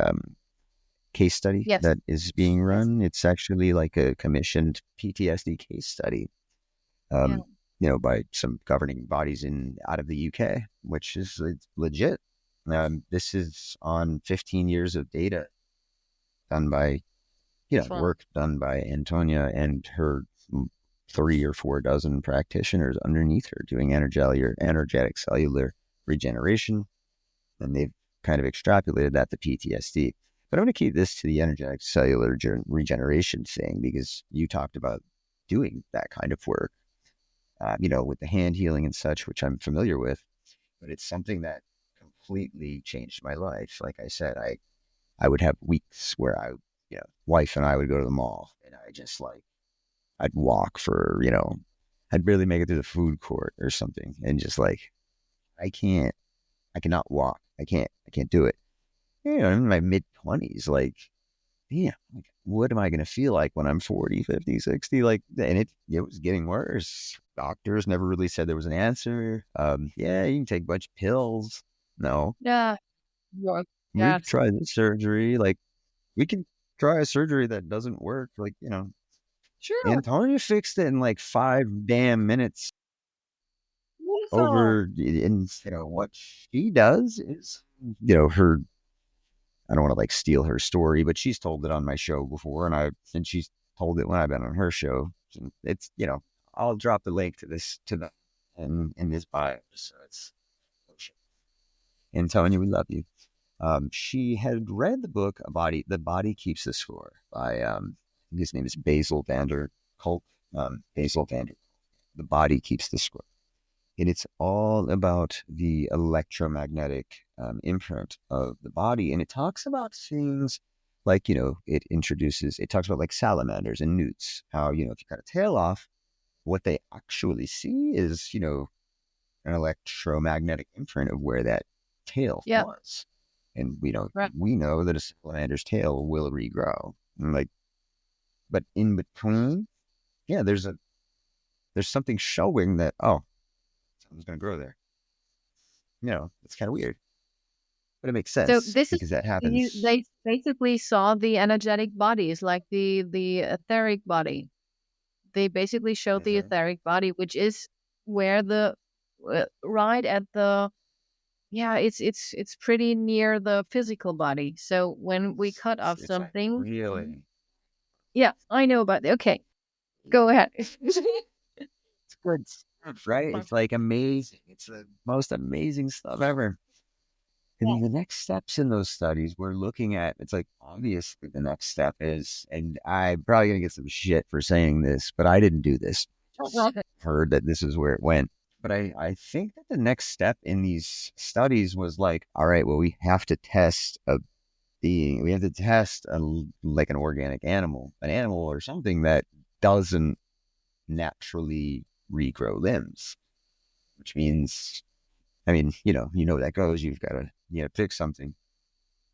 case study Yes. that is being run, it's actually like a commissioned PTSD case study Yeah. um, by some governing bodies out of the UK, which is legit. This is on 15 years of data done by, Strong. work done by Antonia and her 3 or 4 dozen practitioners underneath her doing energetic cellular regeneration. And they've kind of extrapolated that to PTSD. But I'm going to keep this to the energetic cellular regeneration thing because you talked about doing that kind of work. With the hand healing and such, which I'm familiar with, but it's something that completely changed my life. Like I said, I would have weeks where wife and I would go to the mall and I just I'd walk for, I'd barely make it through the food court or something. And just like, I cannot walk. I can't do it. In my mid 20s, what am I going to feel like when I'm 40, 50, 60? Like, and it was getting worse. Doctors never really said there was an answer. Yeah, you can take a bunch of pills. No, Yeah. Yeah. we Yeah. could try this surgery. Like, we can try a surgery that doesn't work. Like, Sure. Antonia fixed it in like 5 damn minutes Beautiful. over. And, what she does is, her I don't want to like steal her story, but she's told it on my show before, and she's told it when I've been on her show. And it's I'll drop the link to this in this bio. So it's Antonia, we love you. She had read the book The Body Keeps the Score by his name is Basil Vander Kolk. Basil Vander. The Body Keeps the Score. And it's all about the electromagnetic imprint of the body. And it talks about things like, it talks about like salamanders and newts, how, if you cut a tail off, what they actually see is, an electromagnetic imprint of where that tail Yeah. was. And Right. we know that a salamander's tail will regrow. And but in between, yeah, there's something showing that, oh, something's going to grow there. It's kind of weird, but it makes So sense this is because that happens. they basically saw the energetic bodies, like the etheric body. They basically showed the Mm-hmm. etheric body, which is where the right at the yeah, it's pretty near the physical body. So when we cut off It's like something, really, yeah, I know about it. Okay, go ahead. it's good stuff, right? It's like amazing. It's the most amazing stuff ever. And the next steps in those studies we're looking at, it's like obviously the next step is, and I'm probably gonna get some shit for saying this, but I didn't do this. Just heard that this is where it went. But I think that the next step in these studies was like, all right, well, we have to test we have to test like an organic animal, an animal or something that doesn't naturally regrow limbs, which means, I mean, that goes. You've got to, fix something.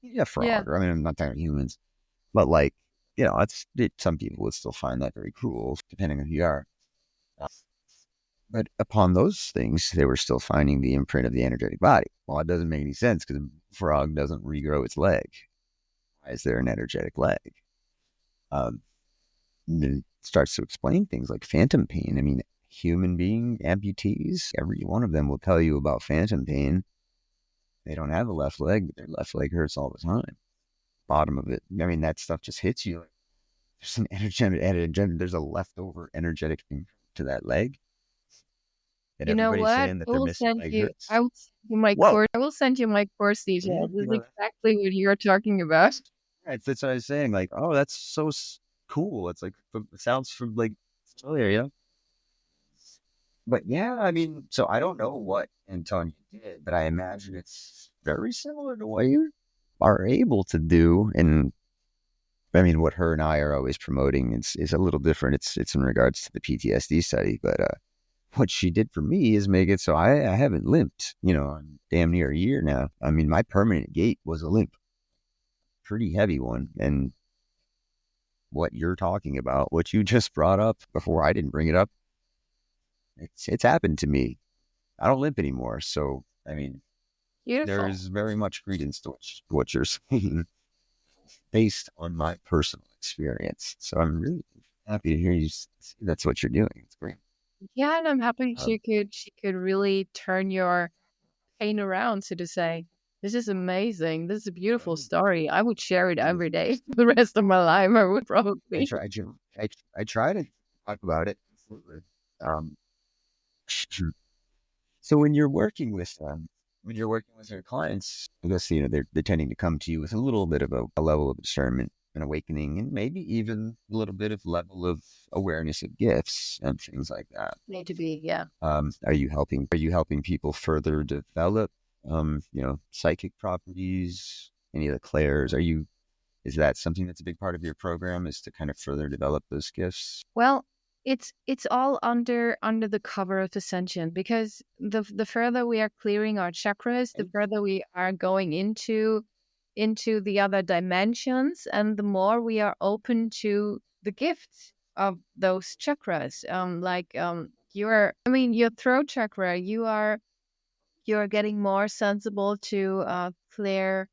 Yeah, Yeah, frog. Or, I mean, I'm not talking about humans, but like, some people would still find that very cruel, depending on who you are. But upon those things, they were still finding the imprint of the energetic body. Well, it doesn't make any sense because a frog doesn't regrow its leg. Why is there an energetic leg? And it starts to explain things like phantom pain. I mean, human being amputees, every one of them will tell you about phantom pain. They don't have a left leg, but their left leg hurts all the time. Bottom of it. I mean, that stuff just hits you. There's an energetic, there's a leftover energetic thing to that leg. And You know everybody's what? saying that their missing leg hurts. I will send you my Whoa. course. I will send you my course details. This is exactly what you're talking about. Right, that's what I was saying. Like, oh, that's so cool. It's like, it sounds from like familiar, yeah. But yeah, I mean, so I don't know what Antonia did, but I imagine it's very similar to what you are able to do. And I mean, what her and I are always promoting is a little different. It's in regards to the PTSD study, but what she did for me is make it so I haven't limped, damn near a year now. I mean, my permanent gait was a limp, pretty heavy one. And what you're talking about, what you just brought up before I didn't bring it up, it's happened to me. I don't limp anymore. So, I mean, Beautiful. there's very much credence to what you're saying based on my personal experience. So I'm really happy to hear you say that's what you're doing. It's great. Yeah, and I'm happy she could really turn your pain around, so to say. This is amazing. This is a beautiful story. I would share it every day for the rest of my life. I would probably. I try to talk about it. So when you're working with your clients, I guess they're tending to come to you with a little bit of a level of discernment and awakening, and maybe even a little bit of level of awareness of gifts and things like that. Need to be, yeah. Are you helping people further develop psychic properties, any of the clairs? Is that something that's a big part of your program, is to kind of further develop those gifts? Well, it's all under the cover of ascension, because the further we are clearing our chakras, the further we are going into the other dimensions, and the more we are open to the gifts of those chakras. Your throat chakra, you're getting more sensible to clear.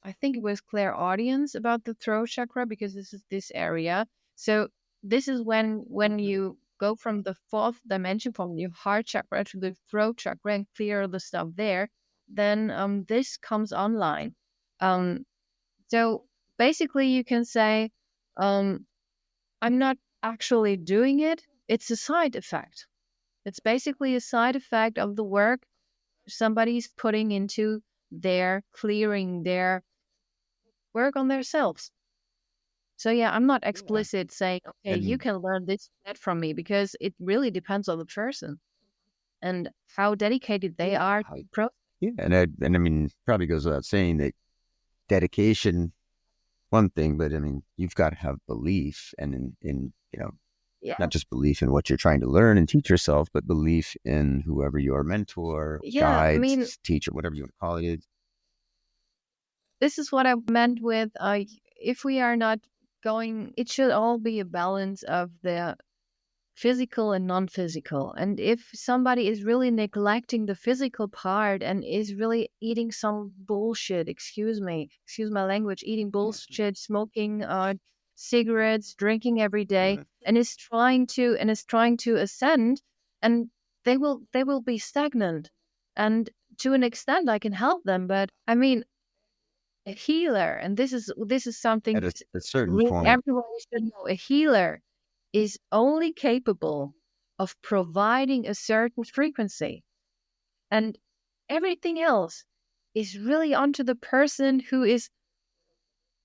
I think it was clairaudience about the throat chakra, because this is this area. So this is when you go from the fourth dimension, from your heart chakra to the throat chakra, and clear the stuff there. Then this comes online. So basically, you can say, I'm not actually doing it. It's a side effect. It's basically a side effect of the work somebody's putting into their clearing their work on themselves. So yeah, I'm not explicit saying, okay, you can learn this that from me, because it really depends on the person and how dedicated they are to the process. Yeah, and I mean, probably goes without saying that dedication, one thing, but I mean, you've got to have belief, and in not just belief in what you're trying to learn and teach yourself, but belief in whoever your mentor, guide, teacher, whatever you want to call it. This is what I meant with, if we are not going, it should all be a balance of the physical and non-physical. And if somebody is really neglecting the physical part and is really eating some bullshit, excuse my language, eating bullshit, smoking cigarettes, drinking every day, and is trying to ascend, and they will be stagnant. And to an extent, I can help them, but I mean, a healer, and this is something at a certain point, everyone should know. A healer is only capable of providing a certain frequency, and everything else is really onto the person who is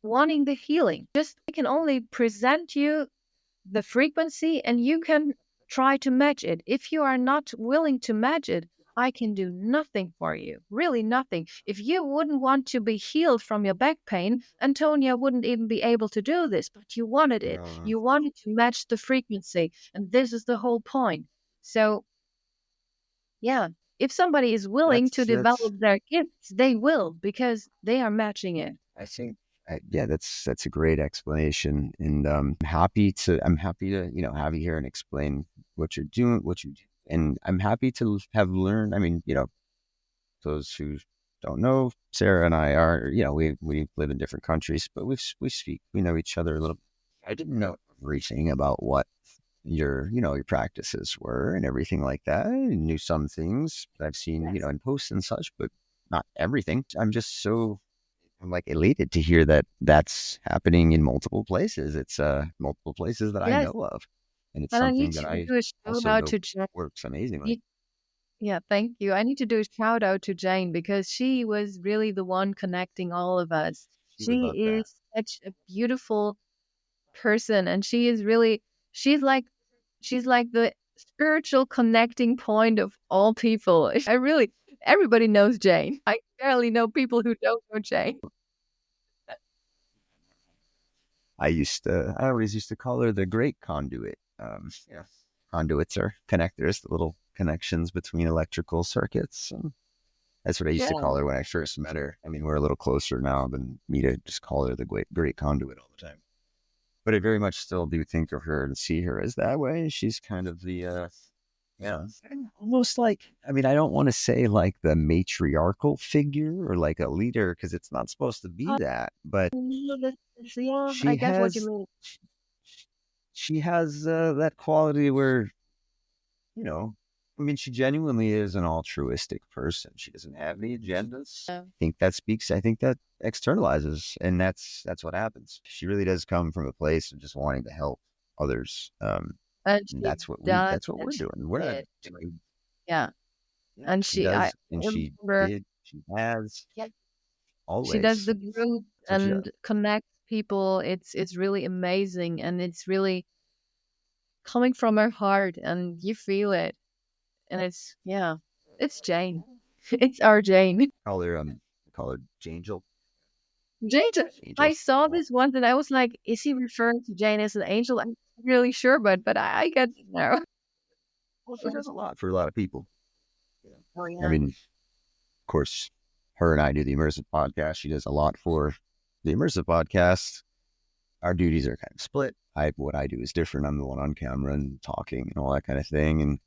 wanting the healing. Just, I can only present you the frequency, and you can try to match it. If you are not willing to match it, I can do nothing for you. Really nothing. If you wouldn't want to be healed from your back pain, Antonia wouldn't even be able to do this, but you wanted it. You wanted to match the frequency. And this is the whole point. So, yeah, if somebody is willing to develop their gifts, they will, because they are matching it. I think, that's a great explanation. And I'm happy to, have you here and explain what you're doing, And I'm happy to have learned. I mean, those who don't know, Sarah and I are, we live in different countries, but we speak, we know each other a little. I didn't know everything about what your practices were and everything like that. I knew some things that I've seen, in posts and such, but not everything. I'm like elated to hear that that's happening in multiple places. It's multiple places that I Yes. know of. And it's And I need something that to I do a shout also out know to Jane. works amazingly. Yeah, thank you. I need to do a shout out to Jane because she was really the one connecting all of us. She would She love that. is such a beautiful person, and she is really she's like she's like the spiritual connecting point of all people. Everybody knows Jane. I barely know people who don't know Jane. I always used to call her the great conduit. Conduits are connectors, the little connections between electrical circuits. And that's what I used Yeah. to call her when I first met her. I mean, we're a little closer now than me to just call her the great conduit all the time. But I very much still do think of her and see her as that way. She's kind of the, almost like, I mean, I don't want to say like the matriarchal figure or like a leader because it's not supposed to be that, but Yeah, I she get what you has mean. she has that quality where, you know, I mean, she genuinely is an altruistic person. She doesn't have any agendas. Yeah. I think that externalizes, and that's what happens. She really does come from a place of just wanting to help others. And And she does, that's what and we're she doing. We're not did. doing, Yeah. yeah, And she I does, and she remember, did, she has yeah, she does always. the group That's what she does. and connects people. It's really amazing, and it's really coming from her heart, and you feel it. And it's Jane. It's our Jane. Call her Jangel. Jane. I Angels. saw this once, and I was like, "Is he referring to Jane as an angel?" I'm not really sure, but I get it now. Well, she does a lot for a lot of people. Oh I yeah. mean, of course, her and I do the Immersive Podcast. She does a lot for the Immersive Podcast. Our duties are kind of split. What I do is different. I'm the one on camera and talking and all that kind of thing. And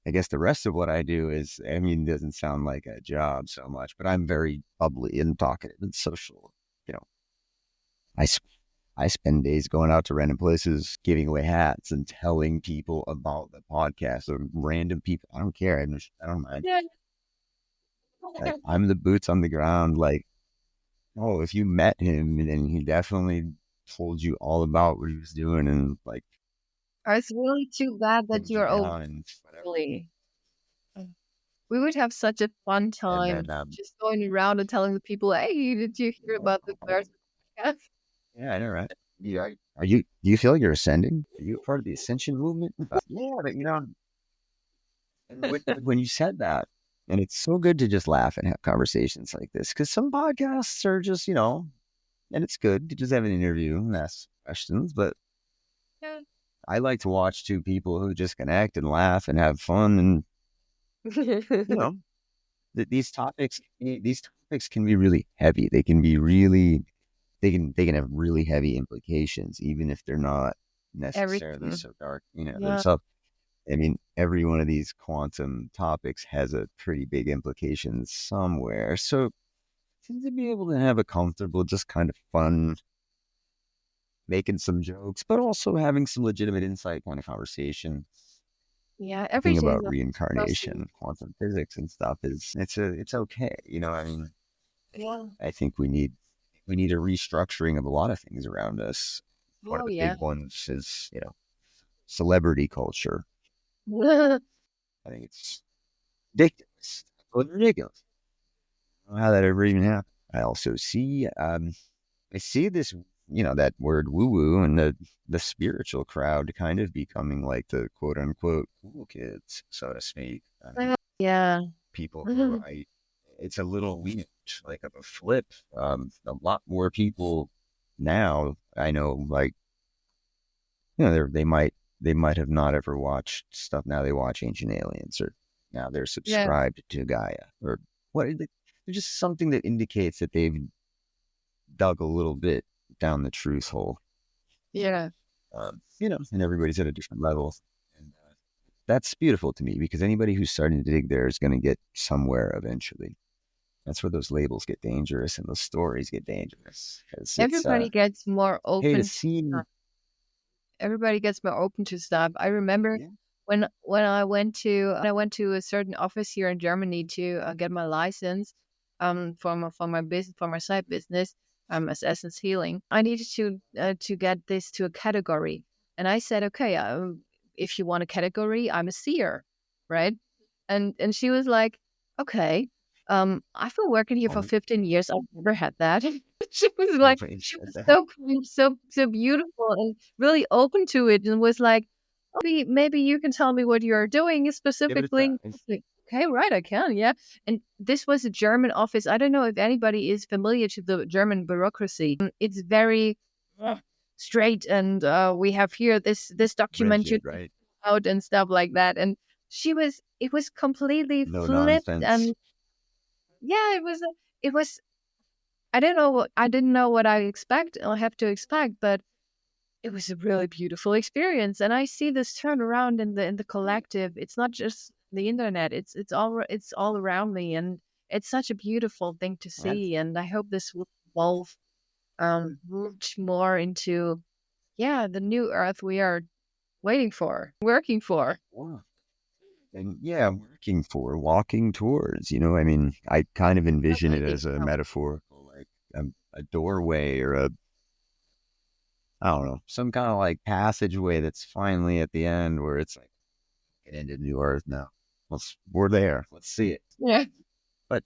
I guess the rest of what I do is, I mean, it doesn't sound like a job so much, but I'm very bubbly and talkative and social. You know, I, I spend days going out to random places, giving away hats and telling people about the podcast or random people. I don't care. I don't mind. Yeah. Like, I'm the boots on the ground. Like, oh, if you met him, then he definitely told you all about what he was doing and like It's really too bad that pinned you you're over. down and whatever. Really. We would have such a fun And time then, just going around and telling the people, "Hey, did you hear about the Bears podcast?" yeah, I know, right? Do you feel you're ascending? Are you a part of the ascension movement? Yeah, but when you said that, and it's so good to just laugh and have conversations like this because some podcasts are just, and it's good to just have an interview and ask questions, but Yeah. I like to watch two people who just connect and laugh and have fun and, you know, these topics can be really heavy. They can be really, they can have really heavy implications, even if they're not necessarily Everything. so dark, Yeah. themselves. I mean, every one of these quantum topics has a pretty big implication somewhere. So to be able to have a comfortable, just kind of fun, making some jokes, but also having some legitimate insight kind of conversation. Yeah. The thing Everything about is supposed to. reincarnation, quantum physics and stuff is it's okay. I mean, Yeah. I think we need a restructuring of a lot of things around us. One of Oh the yeah. big ones is, celebrity culture. I think it's ridiculous. Totally ridiculous. I don't know how that ever even happened. I also I see this, that word woo woo and the spiritual crowd kind of becoming like the quote unquote cool kids, so to speak. I mean, Yeah. people who it's a little weird, like of a flip. A lot more people now I know, like, they might have not ever watched stuff. Now they watch Ancient Aliens, or now they're Yeah. subscribed to Gaia, or what? There's just something that indicates that they've dug a little bit down the truth hole. Yeah. And everybody's at a different level. And that's beautiful to me, because anybody who's starting to dig there is going to get somewhere eventually. That's where those labels get dangerous and those stories get dangerous. It's Everybody gets more hey, to open to see. everybody gets more open to stuff. I remember Yeah. when I went to a certain office here in Germany to get my license for my business, for my side business, as Essence Healing. I needed to get this to a category, and I said, okay, if you want a category, I'm a seer, right? And she was like, okay. I've been working here for Oh, 15 years. I've never had that. She was like, nobody she said was that. so kind, so beautiful, and really open to it, and was like, "Oh, maybe you can tell me what you're doing Give it a specifically." try. Like, okay, right, I can, yeah. And this was a German office. I don't know if anybody is familiar to the German bureaucracy. It's very uh, straight, and we have here this document you Rigid, right? out and stuff like that. And it was completely No flipped, nonsense. and yeah, it was. I didn't know what I have to expect, but it was a really beautiful experience. And I see this turnaround in the collective. It's not just the internet. It's all around me, and it's such a beautiful thing to That's see. And I hope this will evolve much more into the new earth we are waiting for, working for. wow. And yeah, working for, walking towards, I mean, I kind of envision it Completely. as a metaphorical, like a doorway or I don't know, some kind of like passageway that's finally at the end where it's like, get into New Earth now. We're there. Let's see it. Yeah. But,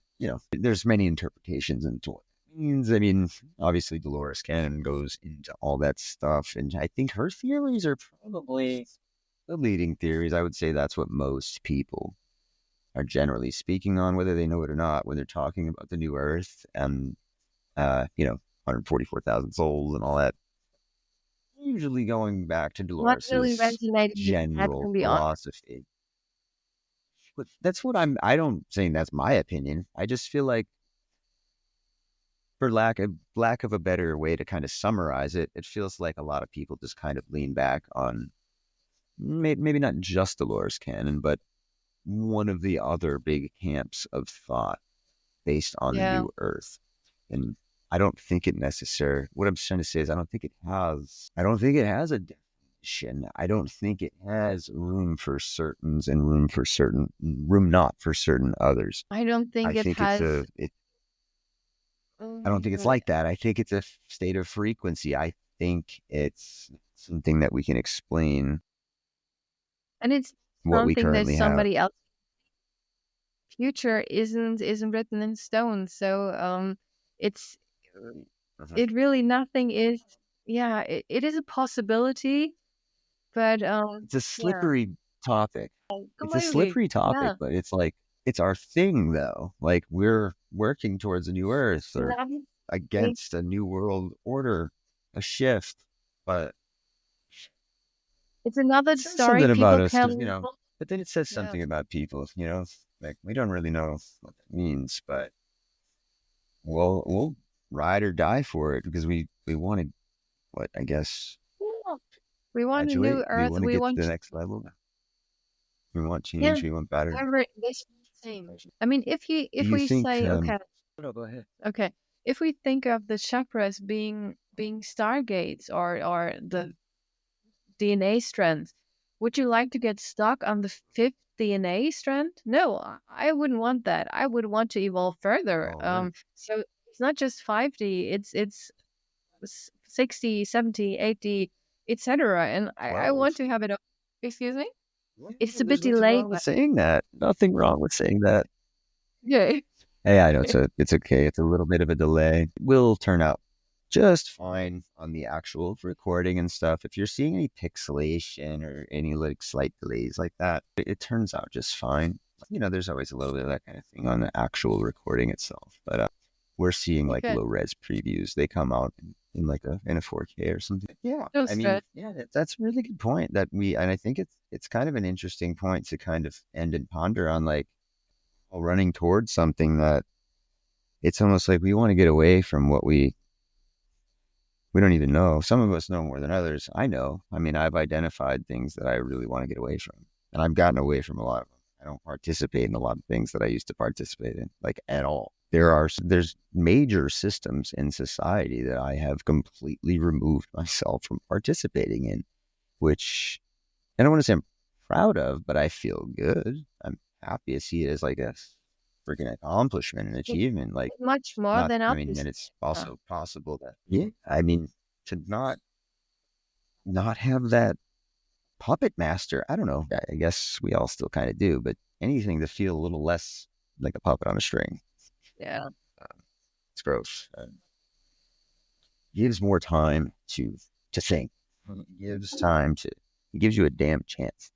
there's many interpretations into what it means. I mean, obviously Dolores Cannon goes into all that stuff. And I think her theories are probably the leading theories. I would say that's what most people are generally speaking on, whether they know it or not, when they're talking about the new Earth and, 144,000 souls and all that. Usually going back to What really Dolores's resonated with me, I general can be honest. philosophy. But that's what I don't saying that's my opinion. I just feel like, for lack of a better way to kind of summarize it, it feels like a lot of people just kind of lean back on maybe not just Dolores Cannon, but one of the other big camps of thought based on the Yeah. new Earth. And I don't think it necessarily, what I'm trying to say is I don't think it has a definition. I don't think it has room for certains and room not for certain others. I don't I think it think has. I don't think it's like that. I think it's a state of frequency. I think it's something that we can explain And it's what we something that currently have. somebody else future isn't written in stone. So it's Uh-huh. it really nothing is it is a possibility, but It's a yeah, slippery topic. It's a completely. slippery topic, Yeah. but it's like, it's our thing though. Like, we're working towards a new Earth or Nothing- against a new world order, a shift. But It's another it says story something about people us, can but then it says yeah. something about people, like we don't really know what that means, but we'll ride or die for it because we want to, what, I guess, We want a new graduate. We earth. want to We get to want the next level. We want yeah, change. We want better. this same. I mean, Do if you we think, say okay, no, go ahead. okay, if we think of the chakras being stargates or the DNA strands. Would you like to get stuck on the fifth DNA strand? No, I wouldn't want that. I would want to evolve further. Oh, right. So it's not just 5D, it's 60, 70, 80, etc. And I 12. want to have it. Excuse me? Yeah, It's a bit there's nothing delayed, wrong with but saying that. Nothing wrong with saying that. yeah. Hey, I know it's okay. It's a little bit of a delay. It will turn out just fine on the actual recording and stuff. If you're seeing any pixelation or any like slight delays like that, it turns out just fine. There's always a little bit of that kind of thing on the actual recording itself, but we're seeing like Okay. low res previews. They come out in like in a 4K or something. Yeah, No I mean, stress. yeah, that's a really good point and I think it's kind of an interesting point to kind of end and ponder on, like, while running towards something that it's almost like we want to get away from what we don't even know. Some of us know more than others. I know. I mean, I've identified things that I really want to get away from. and I've gotten away from a lot of them. I don't participate in a lot of things that I used to participate in, like at all. There's major systems in society that I have completely removed myself from participating in, which I don't want to say I'm proud of, but I feel good. I'm happy to see it as like a freaking accomplishment and It's achievement. Like, much more not, than I mean, others. and it's Uh, also possible that, yeah, I mean, to not have that puppet master. I don't know. I guess we all still kind of do, but anything to feel a little less like a puppet on a string. yeah. It's gross. Gives more time to think. Gives time to. It gives you a damn chance.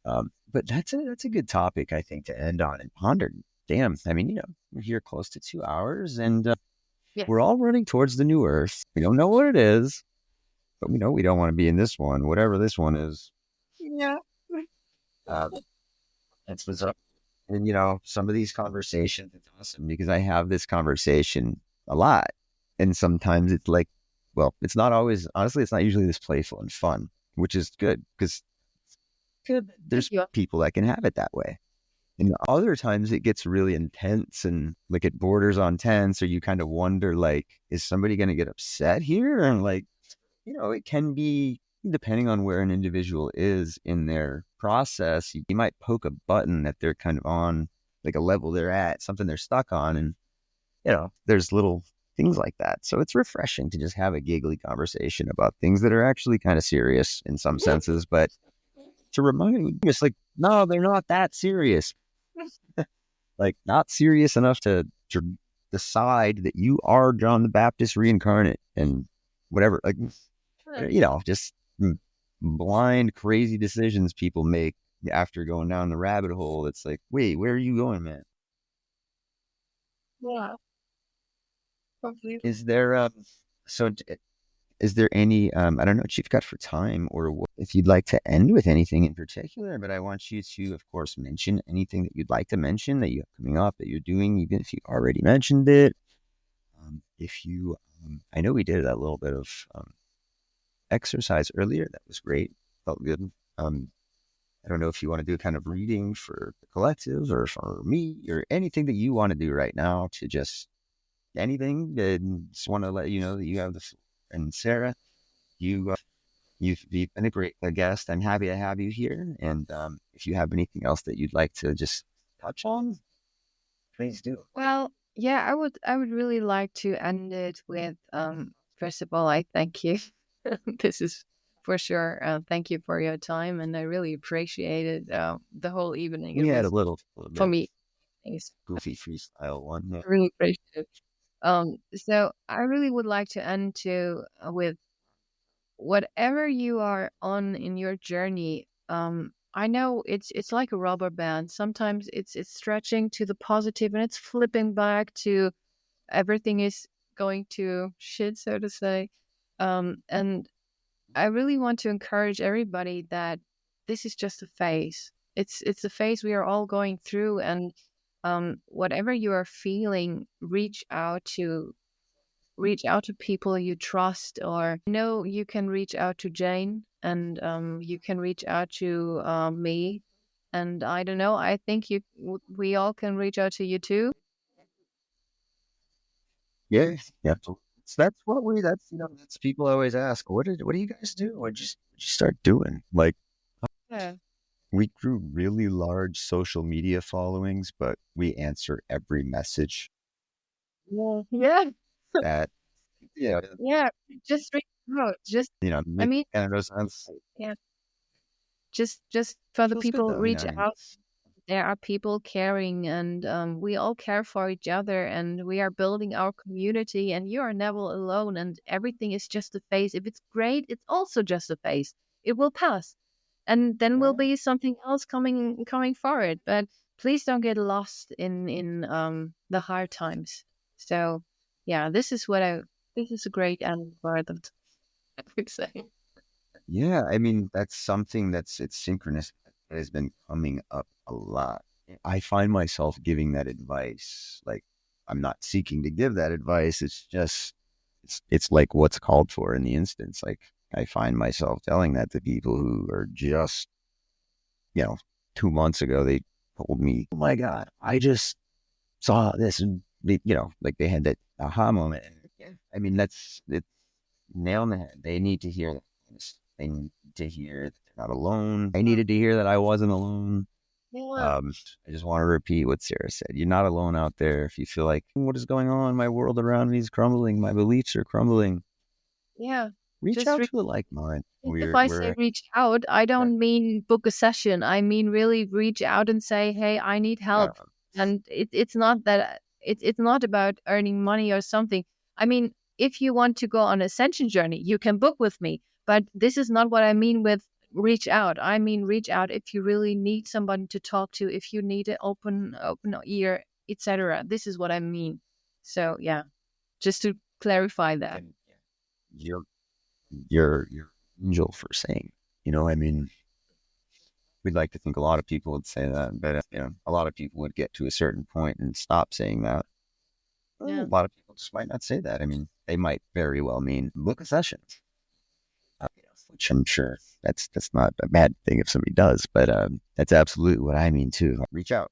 But that's a good topic, I think, to end on and ponder. Damn, I mean, we're here close to 2 hours, and Yeah. we're all running towards the new Earth. We don't know what it is, but we know we don't want to be in this one, whatever this one is. Yeah. Uh, that's what's up. And some of these conversations, it's awesome because I have this conversation a lot, and sometimes it's like, well, it's not always. Honestly, it's not usually this playful and fun, which is good because there's Yeah. people that can have it that way. And other times it gets really intense and like it borders on tense, or you kind of wonder, like, is somebody going to get upset here? And like, it can be, depending on where an individual is in their process, you might poke a button that they're kind of on, like a level they're at, something they're stuck on. And, there's little things like that. So it's refreshing to just have a giggly conversation about things that are actually kind of serious in some senses, but to remind you, just like, no, they're not that serious. Like, not serious enough to decide that you are John the Baptist reincarnate and whatever. Like, just blind, crazy decisions people make after going down the rabbit hole. It's like, wait, where are you going, man? Yeah. Completely. Is there so is there any I don't know what you've got for time, or if you'd like to end with anything in particular, but I want you to, of course, mention anything that you'd like to mention that you have coming up, that you're doing, even if you already mentioned it. If you I know we did a little bit of exercise earlier. That was great. Felt good. I don't know if you want to do a kind of reading for the collective or for me or anything that you want to do right now, to just anything. Just want to let you know that you have the floor. And Sarah, you've been a great guest. I'm happy to have you here. And if you have anything else that you'd like to just touch on, please do. Well, yeah, I would really like to end it with first of all, I thank you. This is for sure. Thank you for your time, and I really appreciated the whole evening. We It had a was little bit for of me. It's goofy freestyle one. Yeah. I really appreciate it. So I really would like to end to with whatever you are on in your journey. I know it's like a rubber band. Sometimes it's stretching to the positive and it's flipping back to everything is going to shit, so to say. And I really want to encourage everybody that this is just a phase. It's a phase we are all going through, and whatever you are feeling, reach out to people you trust, or you can reach out to Jane, and you can reach out to me, and I don't know, I think we all can reach out to you too. Yeah. Yeah. So that's people always ask, what do you guys do? What'd you start doing? Like, Yeah. we grew really large social media followings, but we answer every message Yeah. Yeah. that, yeah, Yeah, just reach out. Just, I make mean, kind of no sense. yeah, just for the Feels good people though. reach I mean, out. There are people caring, and we all care for each other, and we are building our community, and you are never alone, and everything is just a phase. If it's great, it's also just a phase. It will pass, and then will yeah, be something else coming for it. But please don't get lost in the hard times. So yeah, this is a great end for them. I would say. yeah. I mean, that's something it's synchronous that has been coming up a lot. I find myself giving that advice. Like, I'm not seeking to give that advice. It's just, it's like what's called for in the instance. Like, I find myself telling that to people who are just, 2 months ago, they told me, oh my God, I just saw this. And they, like they had that aha moment. And yeah, I mean, it's nail on the head. They need to hear that. They need to hear that they're not alone. I needed to hear that I wasn't alone. Yeah. I just want to repeat what Sarah said. You're not alone out there. If you feel like, what is going on? My world around me is crumbling. My beliefs are crumbling. Yeah. Reach Just out to a like mind. if I say reach out, I don't mean book a session. I mean really reach out and say, hey, I need help. And it's not that it's not about earning money or something. I mean, if you want to go on an ascension journey, you can book with me. But this is not what I mean with reach out. I mean reach out if you really need somebody to talk to, if you need an open ear, etc. This is what I mean. So yeah, just to clarify that. You're angel for saying, I mean, we'd like to think a lot of people would say that, but a lot of people would get to a certain point and stop saying that. Yeah. A lot of people just might not say that. I mean, they might very well mean book a session, which I'm sure that's not a bad thing if somebody does, but that's absolutely what I mean too. Reach out,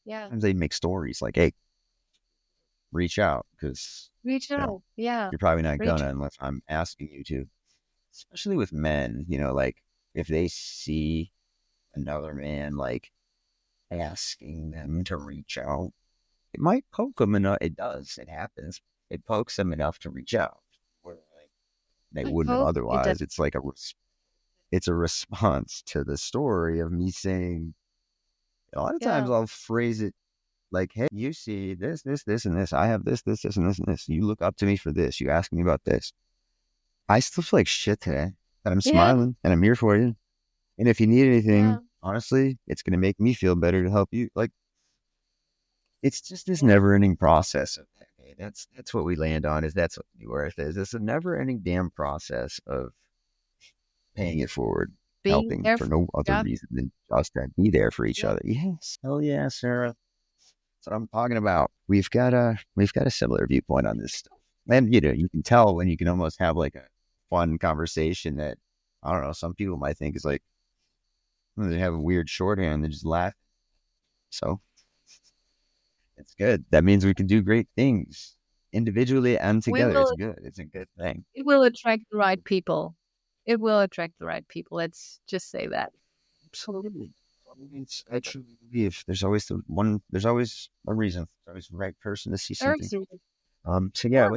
Yeah. Sometimes they make stories like, hey, reach out, because Reach out. Yeah. you're probably not gonna unless I'm asking you to. Especially with men, like if they see another man like asking them to reach out, it might poke them enough. It does. It happens. It pokes them enough to reach out where they wouldn't have otherwise. It's like it's a response to the story of me saying. A lot of times I'll phrase it like, "Hey, you see this, this, and this. I have this, this, this, and this, and this. You look up to me for this. You ask me about this. I still feel like shit today, but I'm smiling and I'm here for you. And if you need anything, honestly, it's going to make me feel better to help you." Like, it's just this never-ending process of, hey, that's what we land on, is that's what the worth is. It's a never-ending damn process of paying it forward, helping for no other reason than just to be there for each other. Yes, hell yeah, Sarah. That's what I'm talking about. We've got a similar viewpoint on this stuff, and you can tell when you can almost have like a fun conversation that, I don't know, some people might think is like, they have a weird shorthand, they just laugh. So it's good. That means we can do great things individually and together. It's good. It's a good thing. It will attract the right people. It will attract the right people. Let's just say that. Absolutely. I truly believe there's always there's always a reason. There's always the right person to see something. So yeah,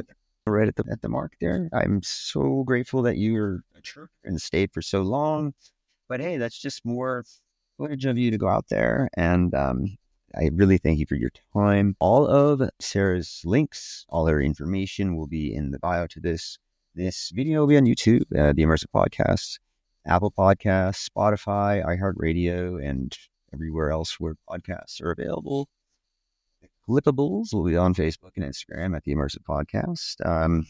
right at the mark there. I'm so grateful that you were a trooper and stayed for so long. But hey, that's just more footage of you to go out there. And I really thank you for your time. All of Sarah's links, all her information will be in the bio to this. This video will be on YouTube, the Immersive Podcast, Apple Podcasts, Spotify, iHeartRadio, and everywhere else where podcasts are available. The Clippables will be on Facebook and Instagram at the Immersive Podcast.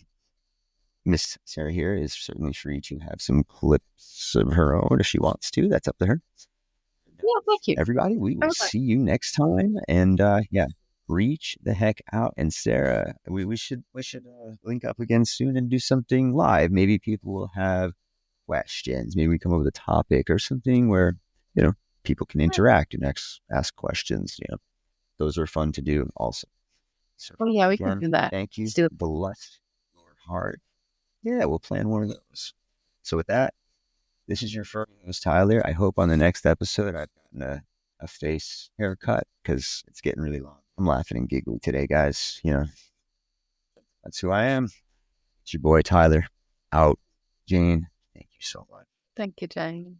Miss Sarah here is certainly free to have some clips of her own if she wants to. That's up to her. Yeah, thank you. Everybody, we will see you next time. And reach the heck out. And Sarah, we should link up again soon and do something live. Maybe people will have questions. Maybe we come up with a topic or something where, people can interact and ask questions. Those are fun to do also. So, we can do that. Thank you. Bless your heart. Yeah, we'll plan one of those. So with that, this is your first host, Tyler. I hope on the next episode I've gotten a face haircut because it's getting really long. I'm laughing and giggling today, guys. That's who I am. It's your boy, Tyler. Out. Jane, thank you so much. Thank you, Jane.